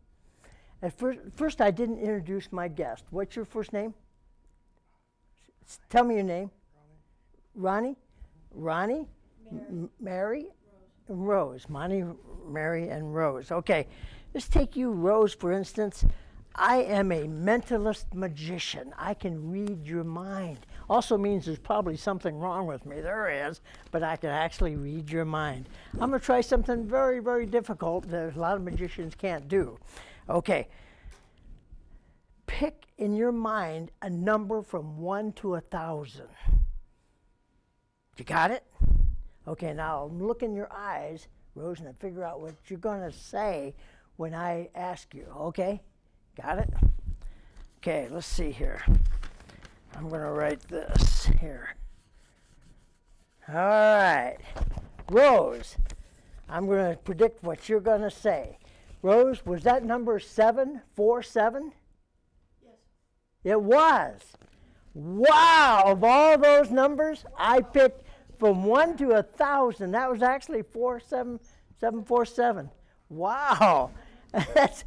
At first I didn't introduce my guest. What's your first name? Tell me your name. Ronnie? Ronnie? Mary? Rose. Monty, Mary, and Rose. Okay, let's take you, Rose, for instance. I am a mentalist magician. I can read your mind. Also means there's probably something wrong with me. There is, but I can actually read your mind. I'm going to try something very, very difficult that a lot of magicians can't do. Okay. Pick in your mind a number from 1 to 1,000. You got it? Okay, now look in your eyes, Rose, and figure out what you're going to say when I ask you, okay? Got it? Okay, let's see here. I'm going to write this here. All right. Rose, I'm going to predict what you're going to say. Rose, was that number 747? Yes. It was. Wow, of all those numbers, I picked from 1 to 1,000. That was actually 747. Wow. That's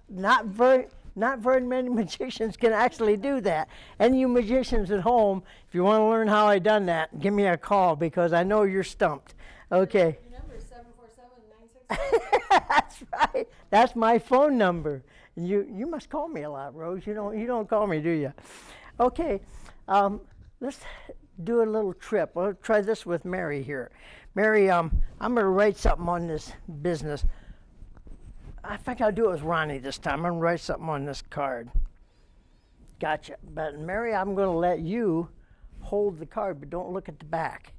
not very many magicians can actually do that. And you magicians at home, if you want to learn how I done that, give me a call, because I know you're stumped. Okay. Your number is 747-966. That's right. That's my phone number. You must call me a lot, Rose. You don't call me, do you? Okay. let's do a little trip. We'll try this with Mary here. Mary, I'm going to write something on this business. I think I'll do it with Ronnie this time. I'm going to write something on this card. Gotcha. But Mary, I'm going to let you hold the card, but don't look at the back.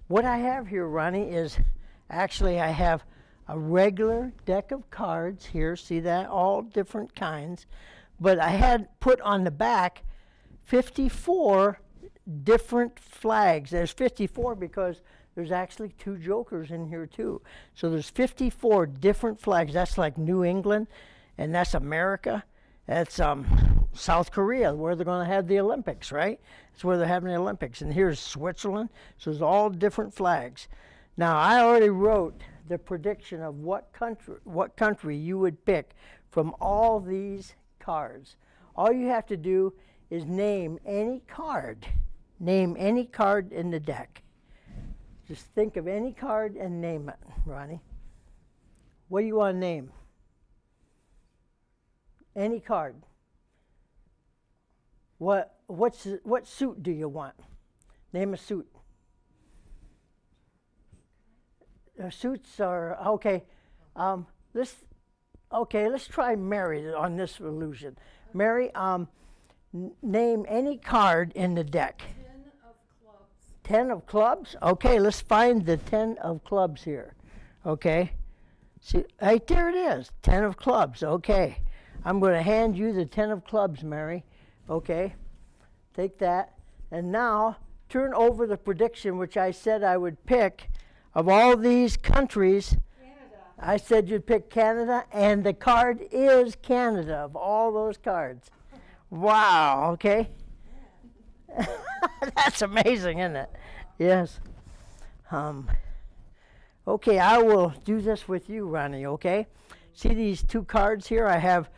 What I have here, Ronnie, is actually I have a regular deck of cards here. See that? All different kinds. But I had put on the back 54 different flags. There's 54 because there's actually 2 jokers in here too. So there's 54 different flags. That's like New England, and that's America. That's South Korea, where they're going to have the Olympics, right? That's where they're having the Olympics. And here's Switzerland. So there's all different flags. Now, I already wrote the prediction of what country you would pick from all these cards. All you have to do is name any card. Name any card in the deck. Just think of any card and name it, Ronnie. What do you want to name? Any card. What suit do you want? Name a suit. Suits are okay. Let's try Mary on this illusion. Mary, name any card in the deck. 10 of clubs. 10 of clubs? Okay, let's find the 10 of clubs here. Okay. See, right there it is. 10 of clubs. Okay. I'm going to hand you the 10 of clubs, Mary. Okay. Take that. And now turn over the prediction which I said I would pick of all these countries. Canada. I said you'd pick Canada, and the card is Canada of all those cards. Wow, okay. That's amazing, isn't it? Yes. Okay, I will do this with you, Ronnie, okay? See these 2 cards here? I have,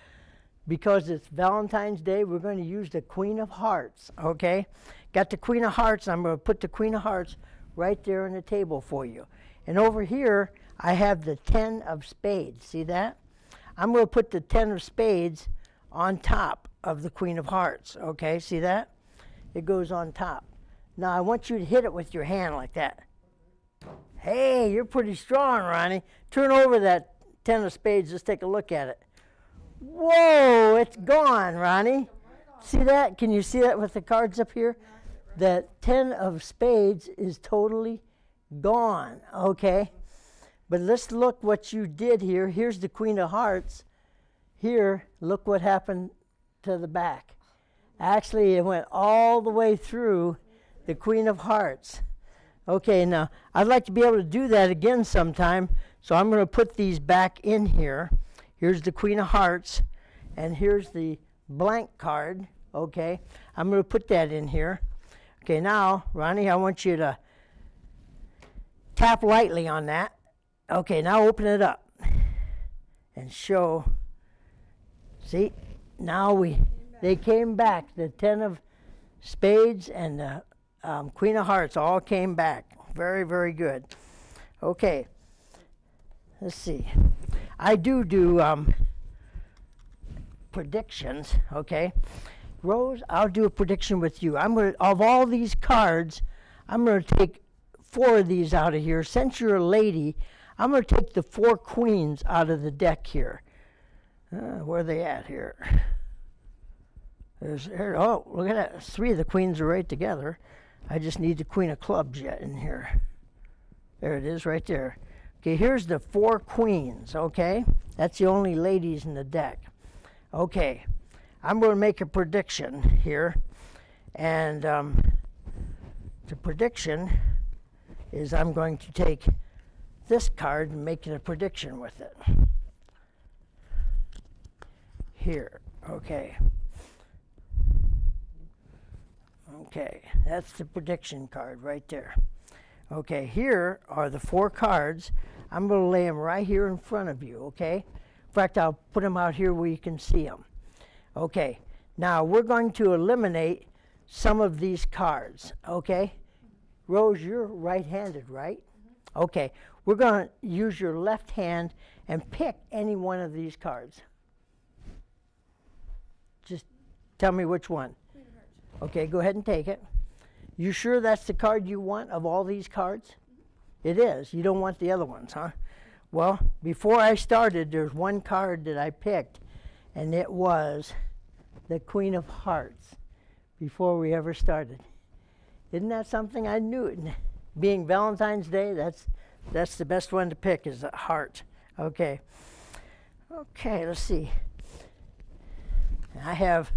because it's Valentine's Day, we're going to use the Queen of Hearts, okay? Got the Queen of Hearts. I'm going to put the Queen of Hearts right there on the table for you. And over here, I have the 10 of spades. See that? I'm going to put the 10 of spades on top of the Queen of Hearts. Okay, see that? It goes on top. Now, I want you to hit it with your hand like that. Hey, you're pretty strong, Ronnie. Turn over that 10 of spades. Just take a look at it. Whoa, it's gone, Ronnie. See that? Can you see that with the cards up here? That 10 of spades is totally gone, okay? But let's look what you did here. Here's the Queen of Hearts. Here, look what happened to the back. Actually, it went all the way through the Queen of Hearts. Okay, now, I'd like to be able to do that again sometime, so I'm going to put these back in here. Here's the Queen of Hearts, and here's the blank card, okay? I'm going to put that in here. Okay, now, Ronnie, I want you to tap lightly on that. Okay, now open it up and show. See, now they came back. The 10 of spades and the Queen of Hearts all came back. Very, very good. Okay, let's see. I do predictions, okay? Rose, I'll do a prediction with you. Of all these cards, I'm going to take 4 of these out of here. Since you're a lady, I'm going to take the 4 queens out of the deck here. Where are they at here? Oh, look at that. 3 of the queens are right together. I just need the Queen of Clubs yet in here. There it is right there. Okay, here's the 4 queens, okay? That's the only ladies in the deck. Okay, I'm going to make a prediction here. And the prediction is I'm going to take this card and make it a prediction with it. Here, okay. Okay, that's the prediction card right there. Okay, here are the 4 cards. I'm going to lay them right here in front of you, okay? In fact, I'll put them out here where you can see them. Okay, now we're going to eliminate some of these cards, okay? Rose, you're right-handed, right? Mm-hmm. Okay, we're going to use your left hand and pick any one of these cards. Just tell me which one. Okay, go ahead and take it. You sure that's the card you want of all these cards? It is. You don't want the other ones, huh? Well, before I started, there's one card that I picked, and it was the Queen of Hearts before we ever started. Isn't that something? I knew it. Being Valentine's Day, that's the best one to pick, is a heart. Okay. Okay, let's see. I have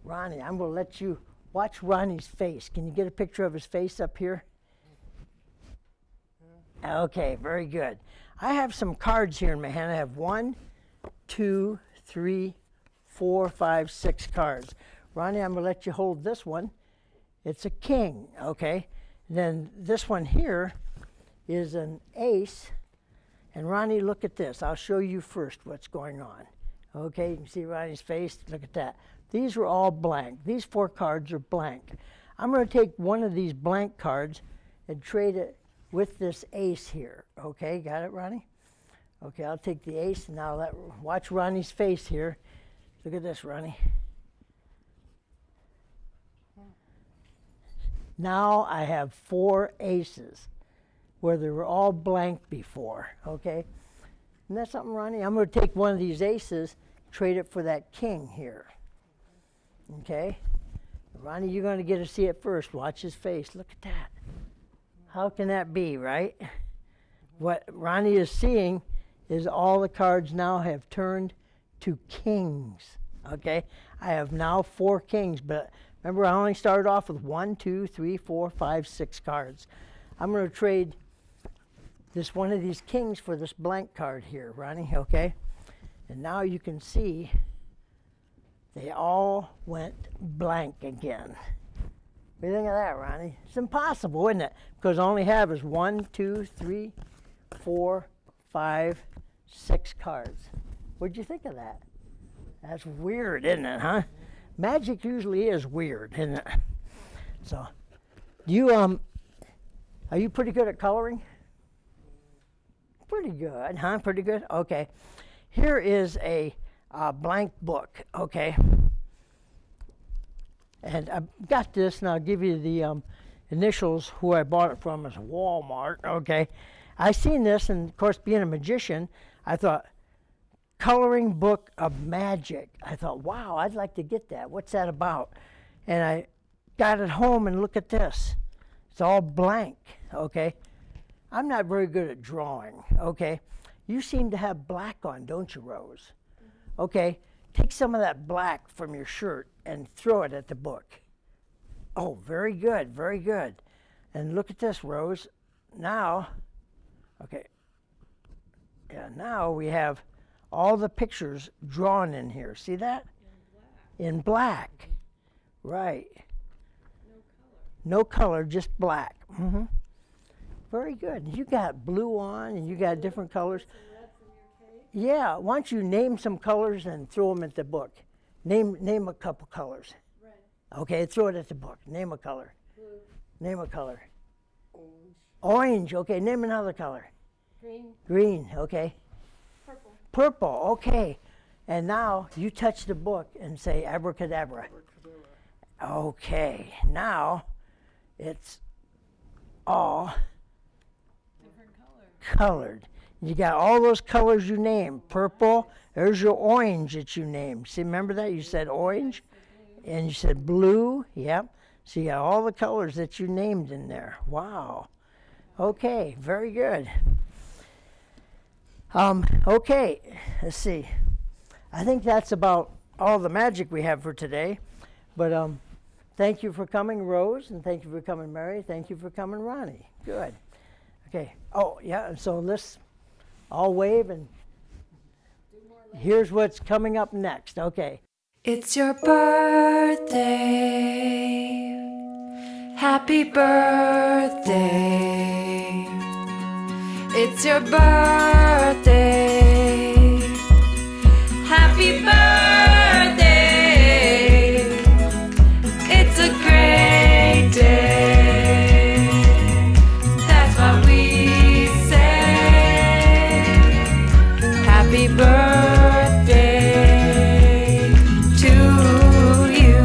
Ronnie. I'm going to let you watch Ronnie's face. Can you get a picture of his face up here? Okay, very good. I have some cards here in my hand. I have 1, 2, 3, 4, 5, 6 cards. Ronnie, I'm going to let you hold this one. It's a king, okay? Then this one here is an ace. And Ronnie, look at this. I'll show you first what's going on. Okay, you can see Ronnie's face. Look at that. These are all blank. These 4 cards are blank. I'm going to take one of these blank cards and trade it with this ace here. Okay, got it, Ronnie? Okay, I'll take the ace, and now watch Ronnie's face here. Look at this, Ronnie. Now I have 4 aces where they were all blank before, okay? Isn't that something, Ronnie? I'm going to take one of these aces, trade it for that king here, okay? Ronnie, you're going to get to see it first. Watch his face. Look at that. How can that be, right? What Ronnie is seeing is all the cards now have turned to kings, okay? I have now 4 kings, but remember I only started off with 1, 2, 3, 4, 5, 6 cards. I'm going to trade this one of these kings for this blank card here, Ronnie, okay? And now you can see they all went blank again. What do you think of that, Ronnie? It's impossible, isn't it? Because all I only have is 1, 2, 3, 4, 5, 6 cards. What'd you think of that? That's weird, isn't it, huh? Magic usually is weird, isn't it? So, are you pretty good at coloring? Pretty good, huh? Pretty good? Okay. Here is a blank book, okay? And I've got this, and I'll give you the initials. Who I bought it from is Walmart, okay? I seen this, and of course, being a magician, I thought, coloring book of magic. I thought, wow, I'd like to get that. What's that about? And I got it home, and look at this. It's all blank, okay? I'm not very good at drawing, okay? You seem to have black on, don't you, Rose? Okay, take some of that black from your shirt and throw it at the book. Oh, very good, very good. And look at this, Rose. Now, okay, yeah, now we have all the pictures drawn in here. See that? In black. Right. No color, just black. Mm-hmm. Very good. You got blue on, and you got different colors. Yeah, why don't you name some colors and throw them at the book? Name a couple colors. Red. Okay, throw it at the book. Name a color. Blue. Name a color. Orange. Orange. Okay, name another color. Green. Green. Okay. Purple. Purple. Okay. And now you touch the book and say abracadabra. Okay. Now it's all Different color. colored. You got all those colors you named. Purple, there's your orange that you named. See, remember that? You said orange, and you said blue. Yep. So you got all the colors that you named in there. Wow. Okay, very good. Okay, let's see. I think that's about all the magic we have for today. But thank you for coming, Rose, and thank you for coming, Mary. Thank you for coming, Ronnie. Good. Okay. Oh, yeah, and so let's all wave, and here's what's coming up next. Okay. It's your birthday. Happy birthday. It's your birthday. Happy birthday. It's a great day. That's what we say. Happy birthday to you.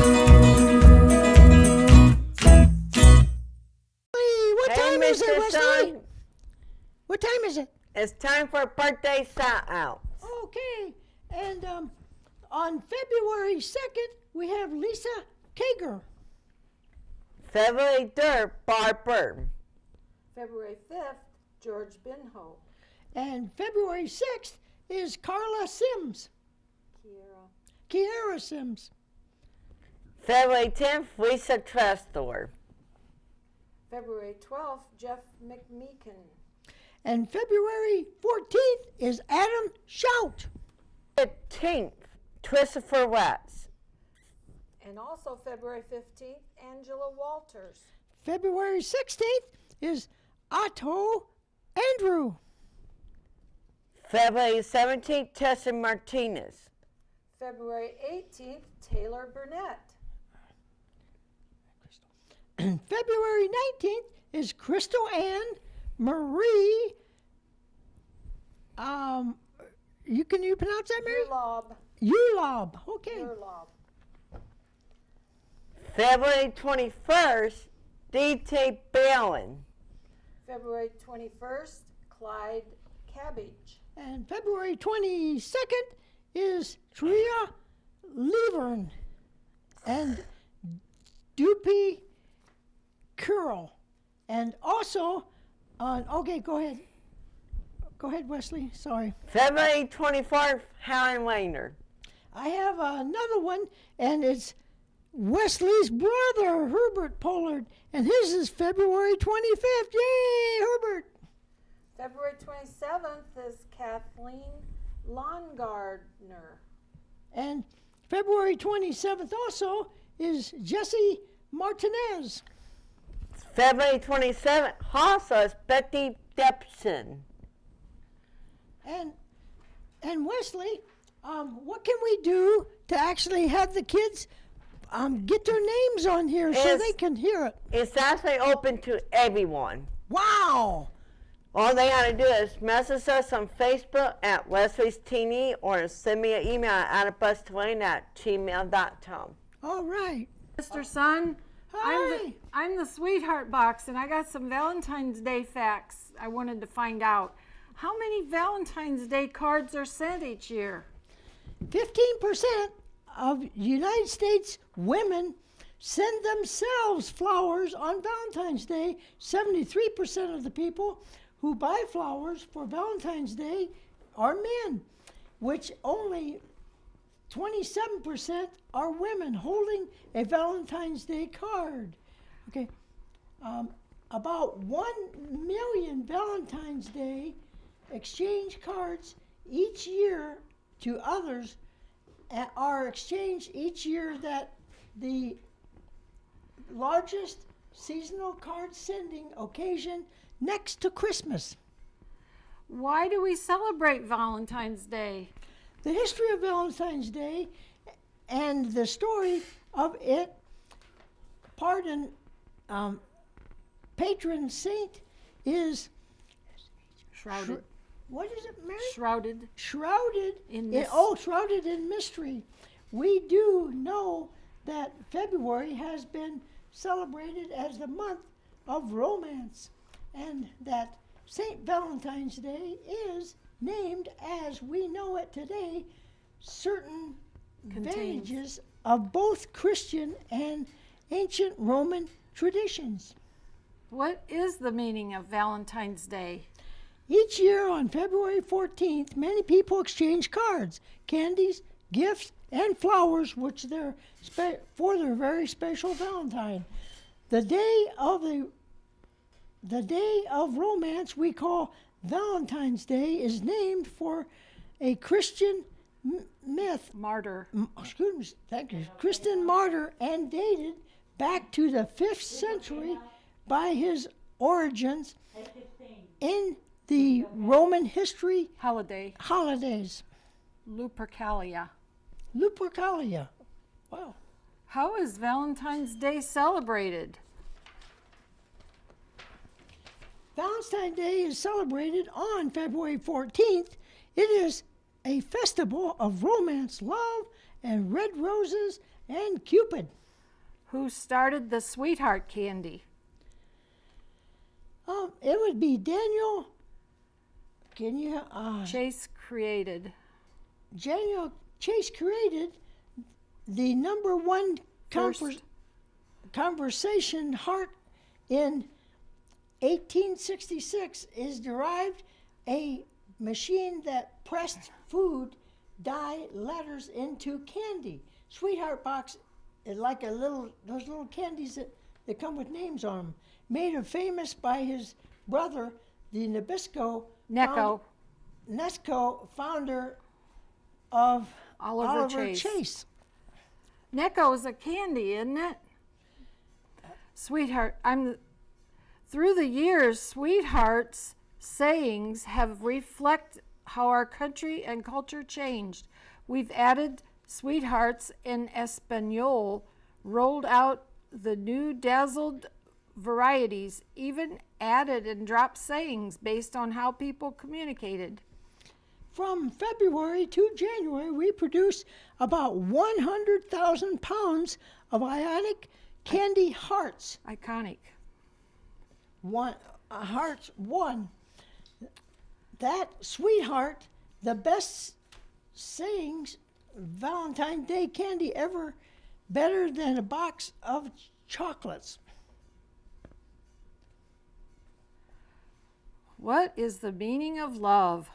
What time is it? It's time for birthday shout-outs. Okay. And on February 2nd, we have Lisa Kager. February 3rd, Barber. February 5th, George Binho. And February 6th is Carla Sims. Kiara Sims. February 10th, Lisa Trestor. February 12th, Jeff McMeekin. And February 14th is Adam Shout. 15th, Christopher Watts. And also February 15th, Angela Walters. February 16th is Otto Andrew. February 17th, Tessa Martinez. February 18th, Taylor Burnett. And February 19th is Crystal Ann Marie. Can you pronounce that, Mary? Urlaub. Ulob. Okay. Urlaub. February 21st, DJ Balin. February 21st, Clyde Cabbage. And February 22nd is Tria Levern and Doopy Curl. And also okay, go ahead. Go ahead, Wesley. Sorry. February 24th, Helen Weiner. I have another one, and it's Wesley's brother, Herbert Pollard, and his is February 25th. Yay, Herbert! February 27th is Kathleen Longardner. And February 27th also is Jesse Martinez. February 27th, also is Betty Depson. And Wesley, what can we do to actually have the kids get their names on here so they can hear it? It's actually open to everyone. Wow! All they got to do is message us on Facebook at Wesley's Teeny or send me an email at outofbustwayne@gmail.com. All right. Mr. Son, Hi. I'm the Sweetheart Box, and I got some Valentine's Day facts I wanted to find out. How many Valentine's Day cards are sent each year? 15% of United States women send themselves flowers on Valentine's Day. 73% of the people who buy flowers for Valentine's Day are men, which only 27% are women holding a Valentine's Day card. Okay, about 1 million Valentine's Day exchange cards each year to others are exchanged each year. That the largest seasonal card sending occasion next to Christmas. Why do we celebrate Valentine's Day? The history of Valentine's Day and the story of it, patron saint is Shrouded. What is it, Mary? Shrouded. Shrouded In shrouded in mystery. We do know that February has been celebrated as the month of romance, and that St. Valentine's Day is named as we know it today. Certain advantages of both Christian and ancient Roman traditions. What is the meaning of Valentine's Day? Each year on February 14th, many people exchange cards, candies, gifts, and flowers, which they're for their very special Valentine. The day of romance we call Valentine's Day is named for a Christian myth. Martyr. Excuse me, thank you. Christian martyr, and dated back to the 5th century by his origins in the Roman history holidays. Lupercalia. Lupercalia. Wow. How is Valentine's Day celebrated? Valentine's Day is celebrated on February 14th. It is a festival of romance, love, and red roses and Cupid. Who started the sweetheart candy? It would be Daniel Can you? Chase created. Daniel Chase created the number one conversation heart in 1866 is derived a machine that pressed food dye letters into candy. Sweetheart box is like those little candies that come with names on them. Made him famous by his brother, the Nesco founder of Oliver Chase. Necco is a candy, isn't it? Sweetheart, through the years, sweethearts sayings have reflect how our country and culture changed. We've added sweethearts in Espanol, rolled out the new dazzled varieties, even added and dropped sayings based on how people communicated. From February to January, we produce about 100,000 pounds of ionic candy hearts. Iconic. Hearts one. That sweetheart, the best sayings Valentine's Day candy ever, better than a box of chocolates. What is the meaning of love?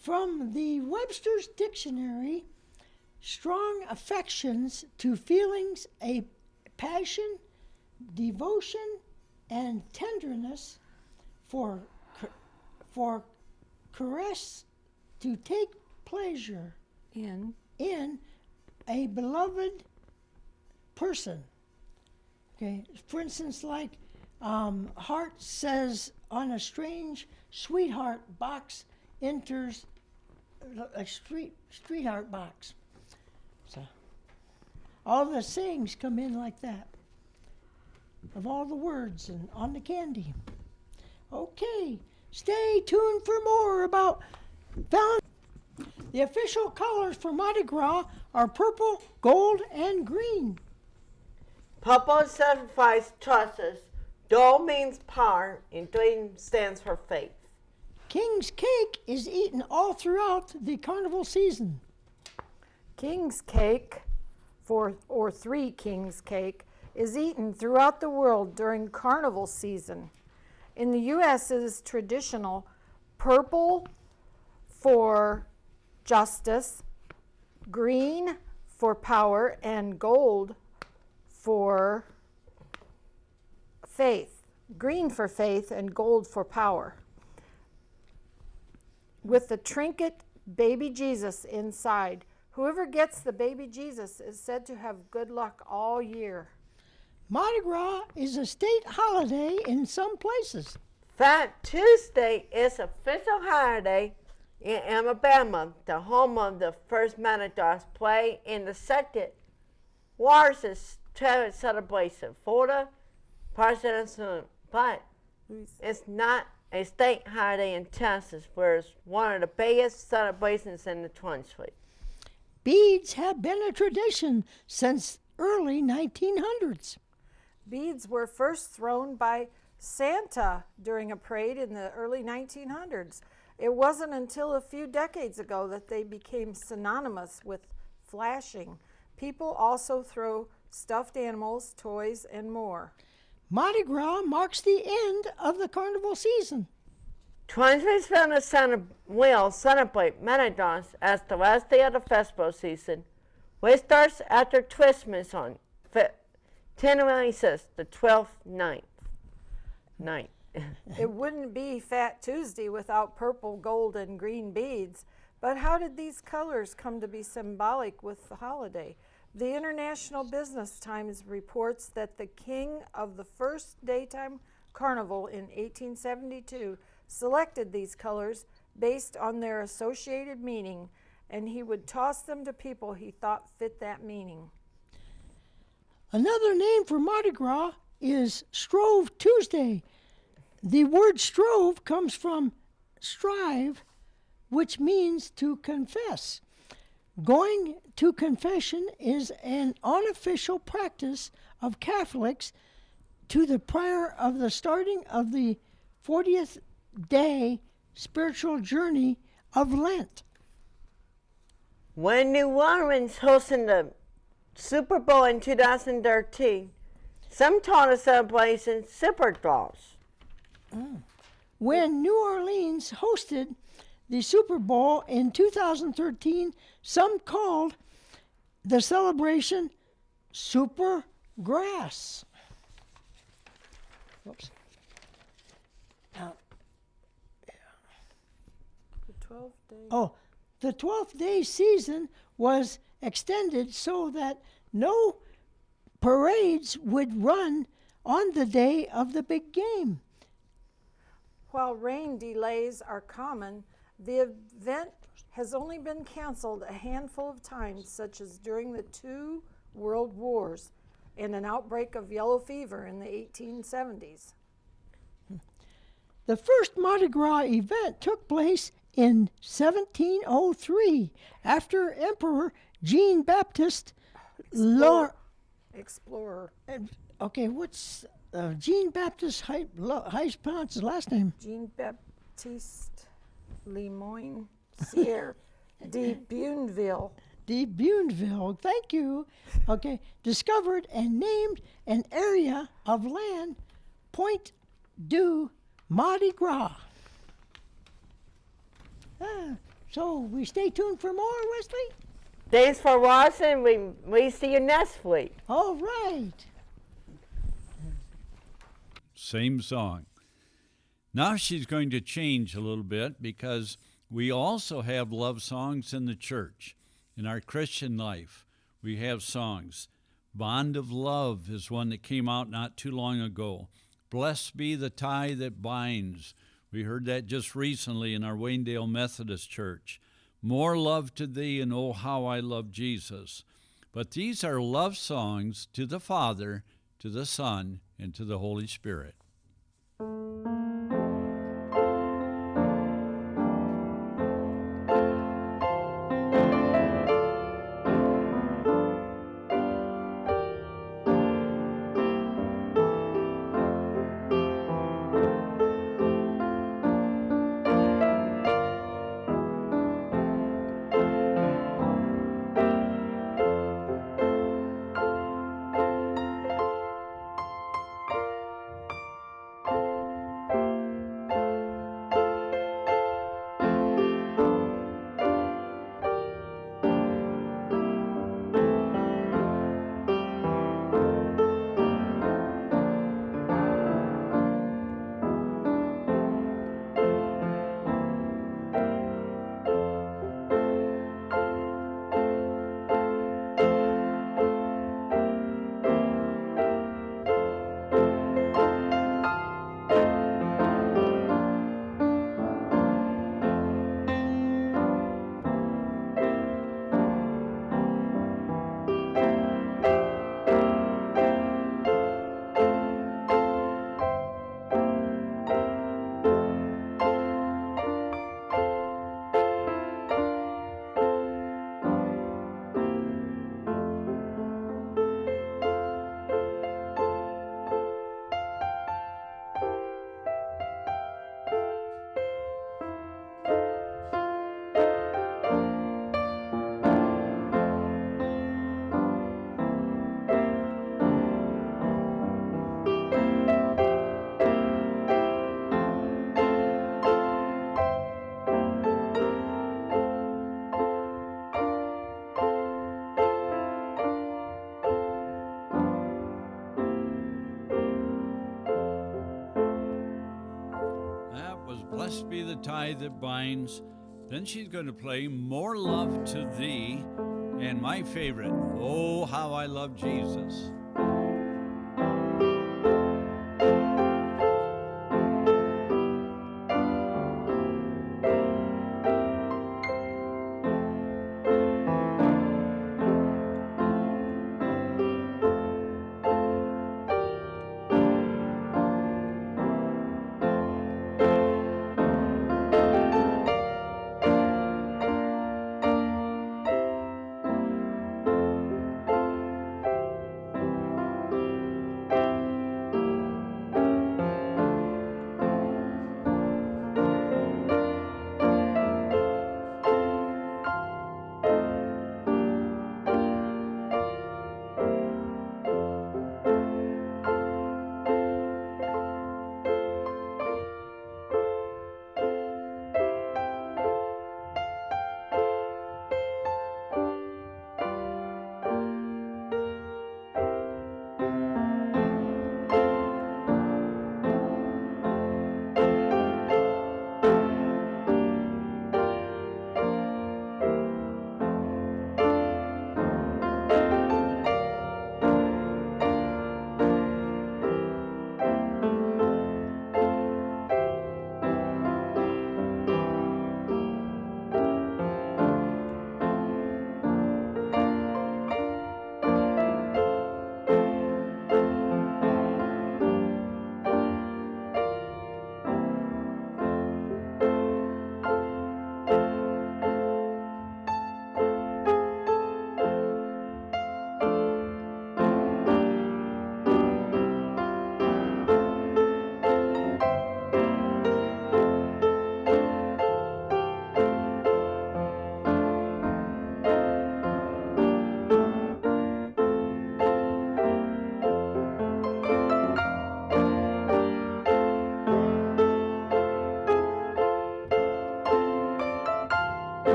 From the Webster's Dictionary, strong affections to feelings, a passion, devotion, and tenderness for caress, to take pleasure In a beloved person. Okay, for instance, like Heart says, on a strange sweetheart box enters a streetheart box. So all the sayings come in like that, of all the words and on the candy. Okay, stay tuned for more about Valentine. The official colors for Mardi Gras are purple, gold, and green. Purple signifies trusses, gold means power, and green stands for faith. King's cake is eaten all throughout the carnival season. King's cake, or Three Kings cake, is eaten throughout the world during carnival season. In the U.S., it is traditional purple for justice, green for power, and gold for faith. Green for faith and gold for power. With the trinket baby Jesus inside. Whoever gets the baby Jesus is said to have good luck all year. Mardi Gras is a state holiday in some places. Fat Tuesday is official holiday in Alabama, the home of the first Mardi Gras play, and the second largest travel celebration for the President's, but it's not a state holiday in Texas, where it's one of the biggest celebrations in the country. Beads have been a tradition since early 1900s. Beads were first thrown by Santa during a parade in the early 1900s. It wasn't until a few decades ago that they became synonymous with flashing. People also throw stuffed animals, toys, and more. Mardi Gras marks the end of the carnival season. Countries will celebrate Mardi Gras as the last day of the festival season, which starts after Christmas on January 6th, the 12th night. It wouldn't be Fat Tuesday without purple, gold, and green beads, but how did these colors come to be symbolic with the holiday? The International Business Times reports that the king of the first daytime carnival in 1872 selected these colors based on their associated meaning, and he would toss them to people he thought fit that meaning. Another name for Mardi Gras is Shrove Tuesday. The word strove comes from strive, which means to confess. Going to confession is an unofficial practice of Catholics to the prayer of the starting of the 40th day spiritual journey of Lent? When New Orleans hosting the Super Bowl in 2013, some taught us celebration super draws. When New Orleans hosted the Super Bowl in 2013, some called the celebration Super Gras. Whoops. The 12-day. Oh, the 12th day season was extended so that no parades would run on the day of the big game. While rain delays are common, the event has only been canceled a handful of times, such as during the 2 World Wars and an outbreak of yellow fever in the 1870s. The first Mardi Gras event took place in 1703 after Emperor Jean-Baptiste Explorer. Okay, what's Jean-Baptiste, how you pronounce his last name? Jean-Baptiste Lemoyne Sierre de Buneville. De Buneville, thank you. Okay, discovered and named an area of land, Point du Mardi Gras. So we stay tuned for more, Wesley? Thanks for watching. We see you next week. All right. Same song. Now she's going to change a little bit because we also have love songs in the church. In our Christian life, we have songs. Bond of Love is one that came out not too long ago. Blessed be the tie that binds. We heard that just recently in our Waynedale Methodist Church. More love to thee, and oh, how I love Jesus. But these are love songs to the Father, to the Son, and to the Holy Spirit. Blessed be the tie that binds. Then she's going to play More Love to Thee, and my favorite, Oh, How I Love Jesus.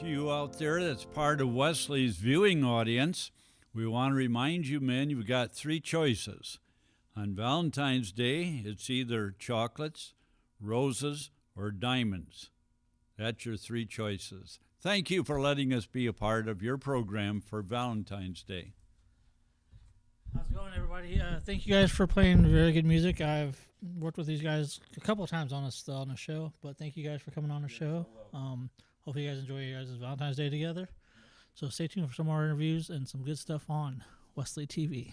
To you out there that's part of Wesley's viewing audience, we want to remind you, men, you've got three choices. On Valentine's Day, it's either chocolates, roses, or diamonds. That's your three choices. Thank you for letting us be a part of your program for Valentine's Day. How's it going, everybody? Thank you guys for playing very good music. I've worked with these guys a couple of times on the show, but thank you guys for coming on the show. Hope you guys enjoy your guys' Valentine's Day together. So stay tuned for some more interviews and some good stuff on Wesley TV.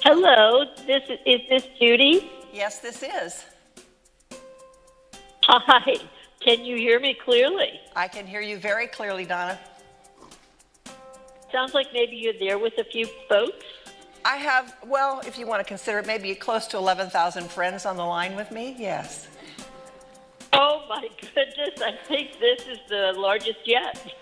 Hello, is this Judy? Yes, this is. Hi, can you hear me clearly? I can hear you very clearly, Donna. Sounds like maybe you're there with a few folks. I have, well, if you want to consider it, maybe close to 11,000 friends on the line with me, yes. Oh my goodness, I think this is the largest yet.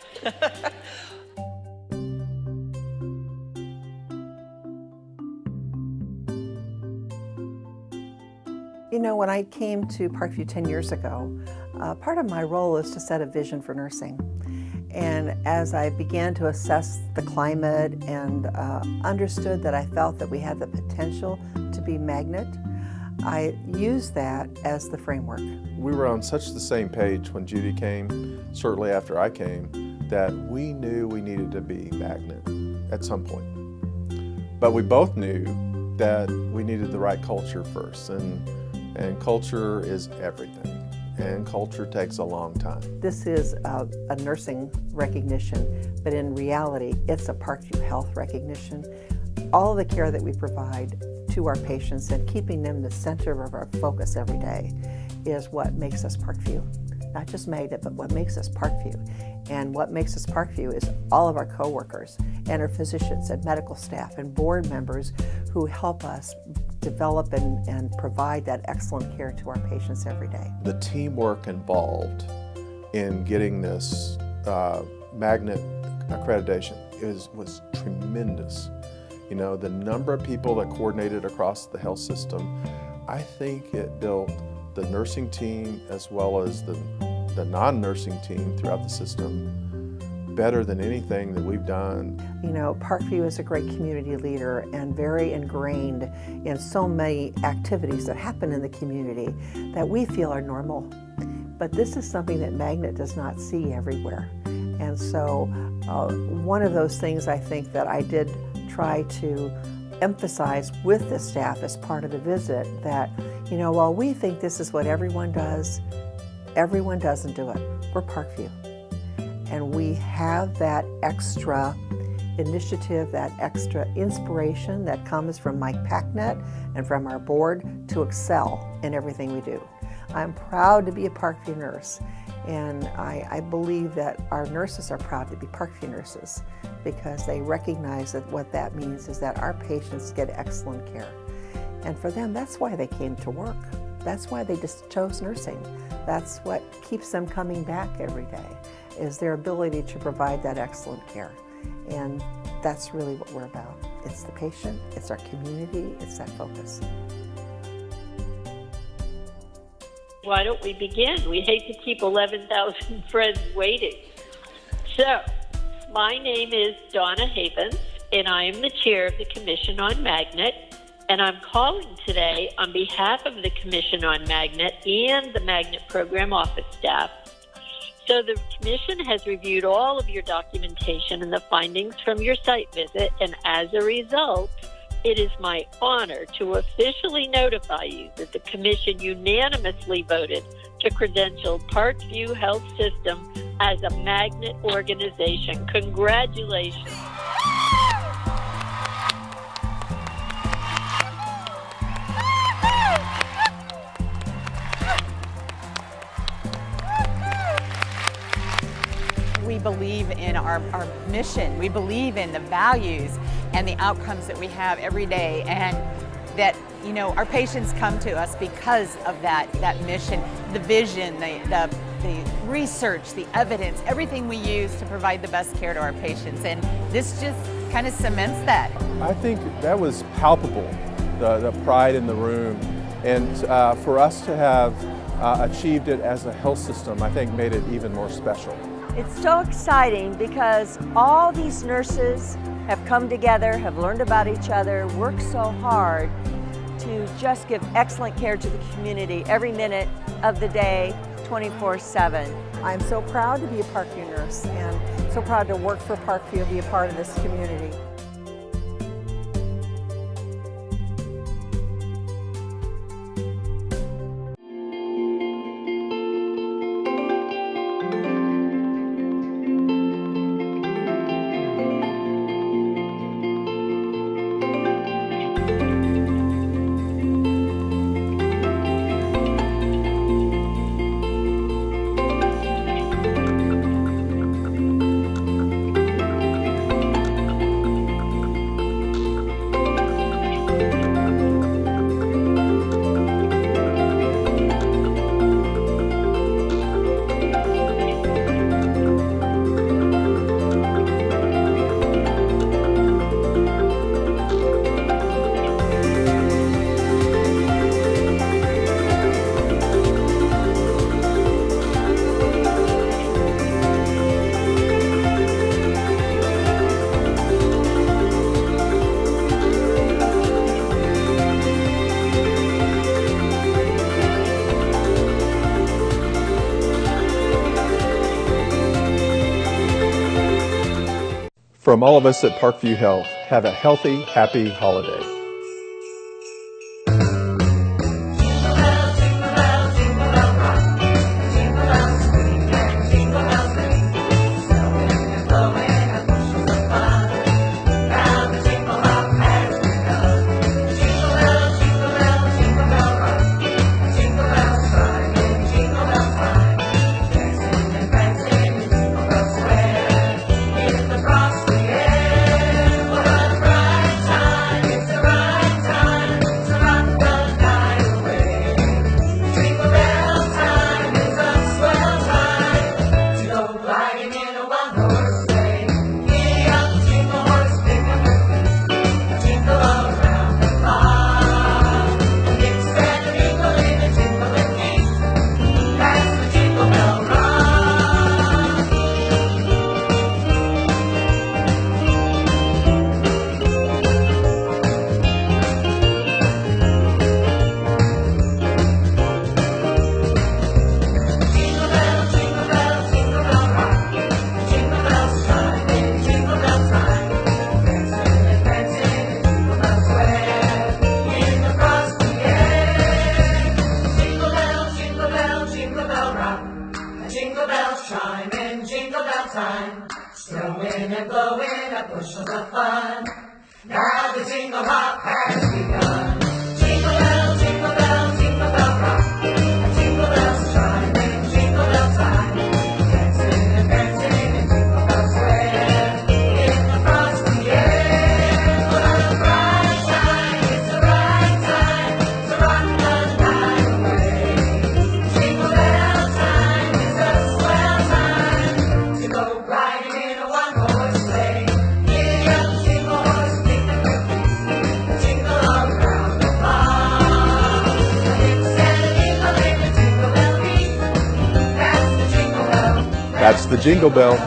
You know, when I came to Parkview 10 years ago, part of my role is to set a vision for nursing. And as I began to assess the climate and understood that I felt that we had the potential to be magnet, I used that as the framework. We were on such the same page when Judy came, certainly after I came, that we knew we needed to be magnet at some point. But we both knew that we needed the right culture first, and culture is everything. And culture takes a long time. This is a nursing recognition, but in reality, it's a Parkview Health recognition. All of the care that we provide to our patients and keeping them the center of our focus every day is what makes us Parkview. Not just Magnet, but what makes us Parkview. And what makes us Parkview is all of our coworkers and our physicians and medical staff and board members who help us develop and provide that excellent care to our patients every day. The teamwork involved in getting this magnet accreditation was tremendous. You know, the number of people that coordinated across the health system, I think it built the nursing team as well as the non-nursing team throughout the system better than anything that we've done. You know, Parkview is a great community leader and very ingrained in so many activities that happen in the community that we feel are normal. But this is something that Magnet does not see everywhere. And so one of those things I think that I did try to emphasize with the staff as part of the visit that, you know, while we think this is what everyone does, everyone doesn't do it. We're Parkview. And we have that extra initiative, that extra inspiration that comes from Mike Packnett and from our board to excel in everything we do. I'm proud to be a Parkview nurse, and I believe that our nurses are proud to be Parkview nurses because they recognize that what that means is that our patients get excellent care. And for them, that's why they came to work. That's why they just chose nursing. That's what keeps them coming back every day, is their ability to provide that excellent care. And that's really what we're about. It's the patient, it's our community, it's that focus. Why don't we begin? We hate to keep 11,000 friends waiting. So, my name is Donna Havens, and I am the chair of the Commission on Magnet. And I'm calling today on behalf of the Commission on Magnet and the Magnet Program Office staff. So the Commission has reviewed all of your documentation and the findings from your site visit, and as a result, it is my honor to officially notify you that the Commission unanimously voted to credential Parkview Health System as a Magnet organization. Congratulations. We believe in our mission. We believe in the values and the outcomes that we have every day, and that, you know, our patients come to us because of that mission, the vision, the research, the evidence, everything we use to provide the best care to our patients. And this just kind of cements that. I think that was palpable the pride in the room. And for us to have achieved it as a health system, I think made it even more special. It's so exciting because all these nurses have come together, have learned about each other, worked so hard to just give excellent care to the community every minute of the day, 24/7. I'm so proud to be a Parkview nurse and so proud to work for Parkview and be a part of this community. From all of us at Parkview Health, have a healthy, happy holiday. Jingle bells chime in jingle bell time, snowing and blowing up bushels of fun. Now the jingle hop has begun. Jingle bell, jingle bell, jingle bell rock. Jingle bells chime in jingle bell time, dancing and prancing in Jingle Bell Square. In the frosty air, what a bright time! It's the right time to rock the night away. Jingle bell time is a swell time to go riding in a one-horse sleigh. Giddy up, jingle horse, pick the cookies, jingle around the farm. A hip and a jingle in the jingle bell beat. That's the jingle bell. That's the Jingle Bell.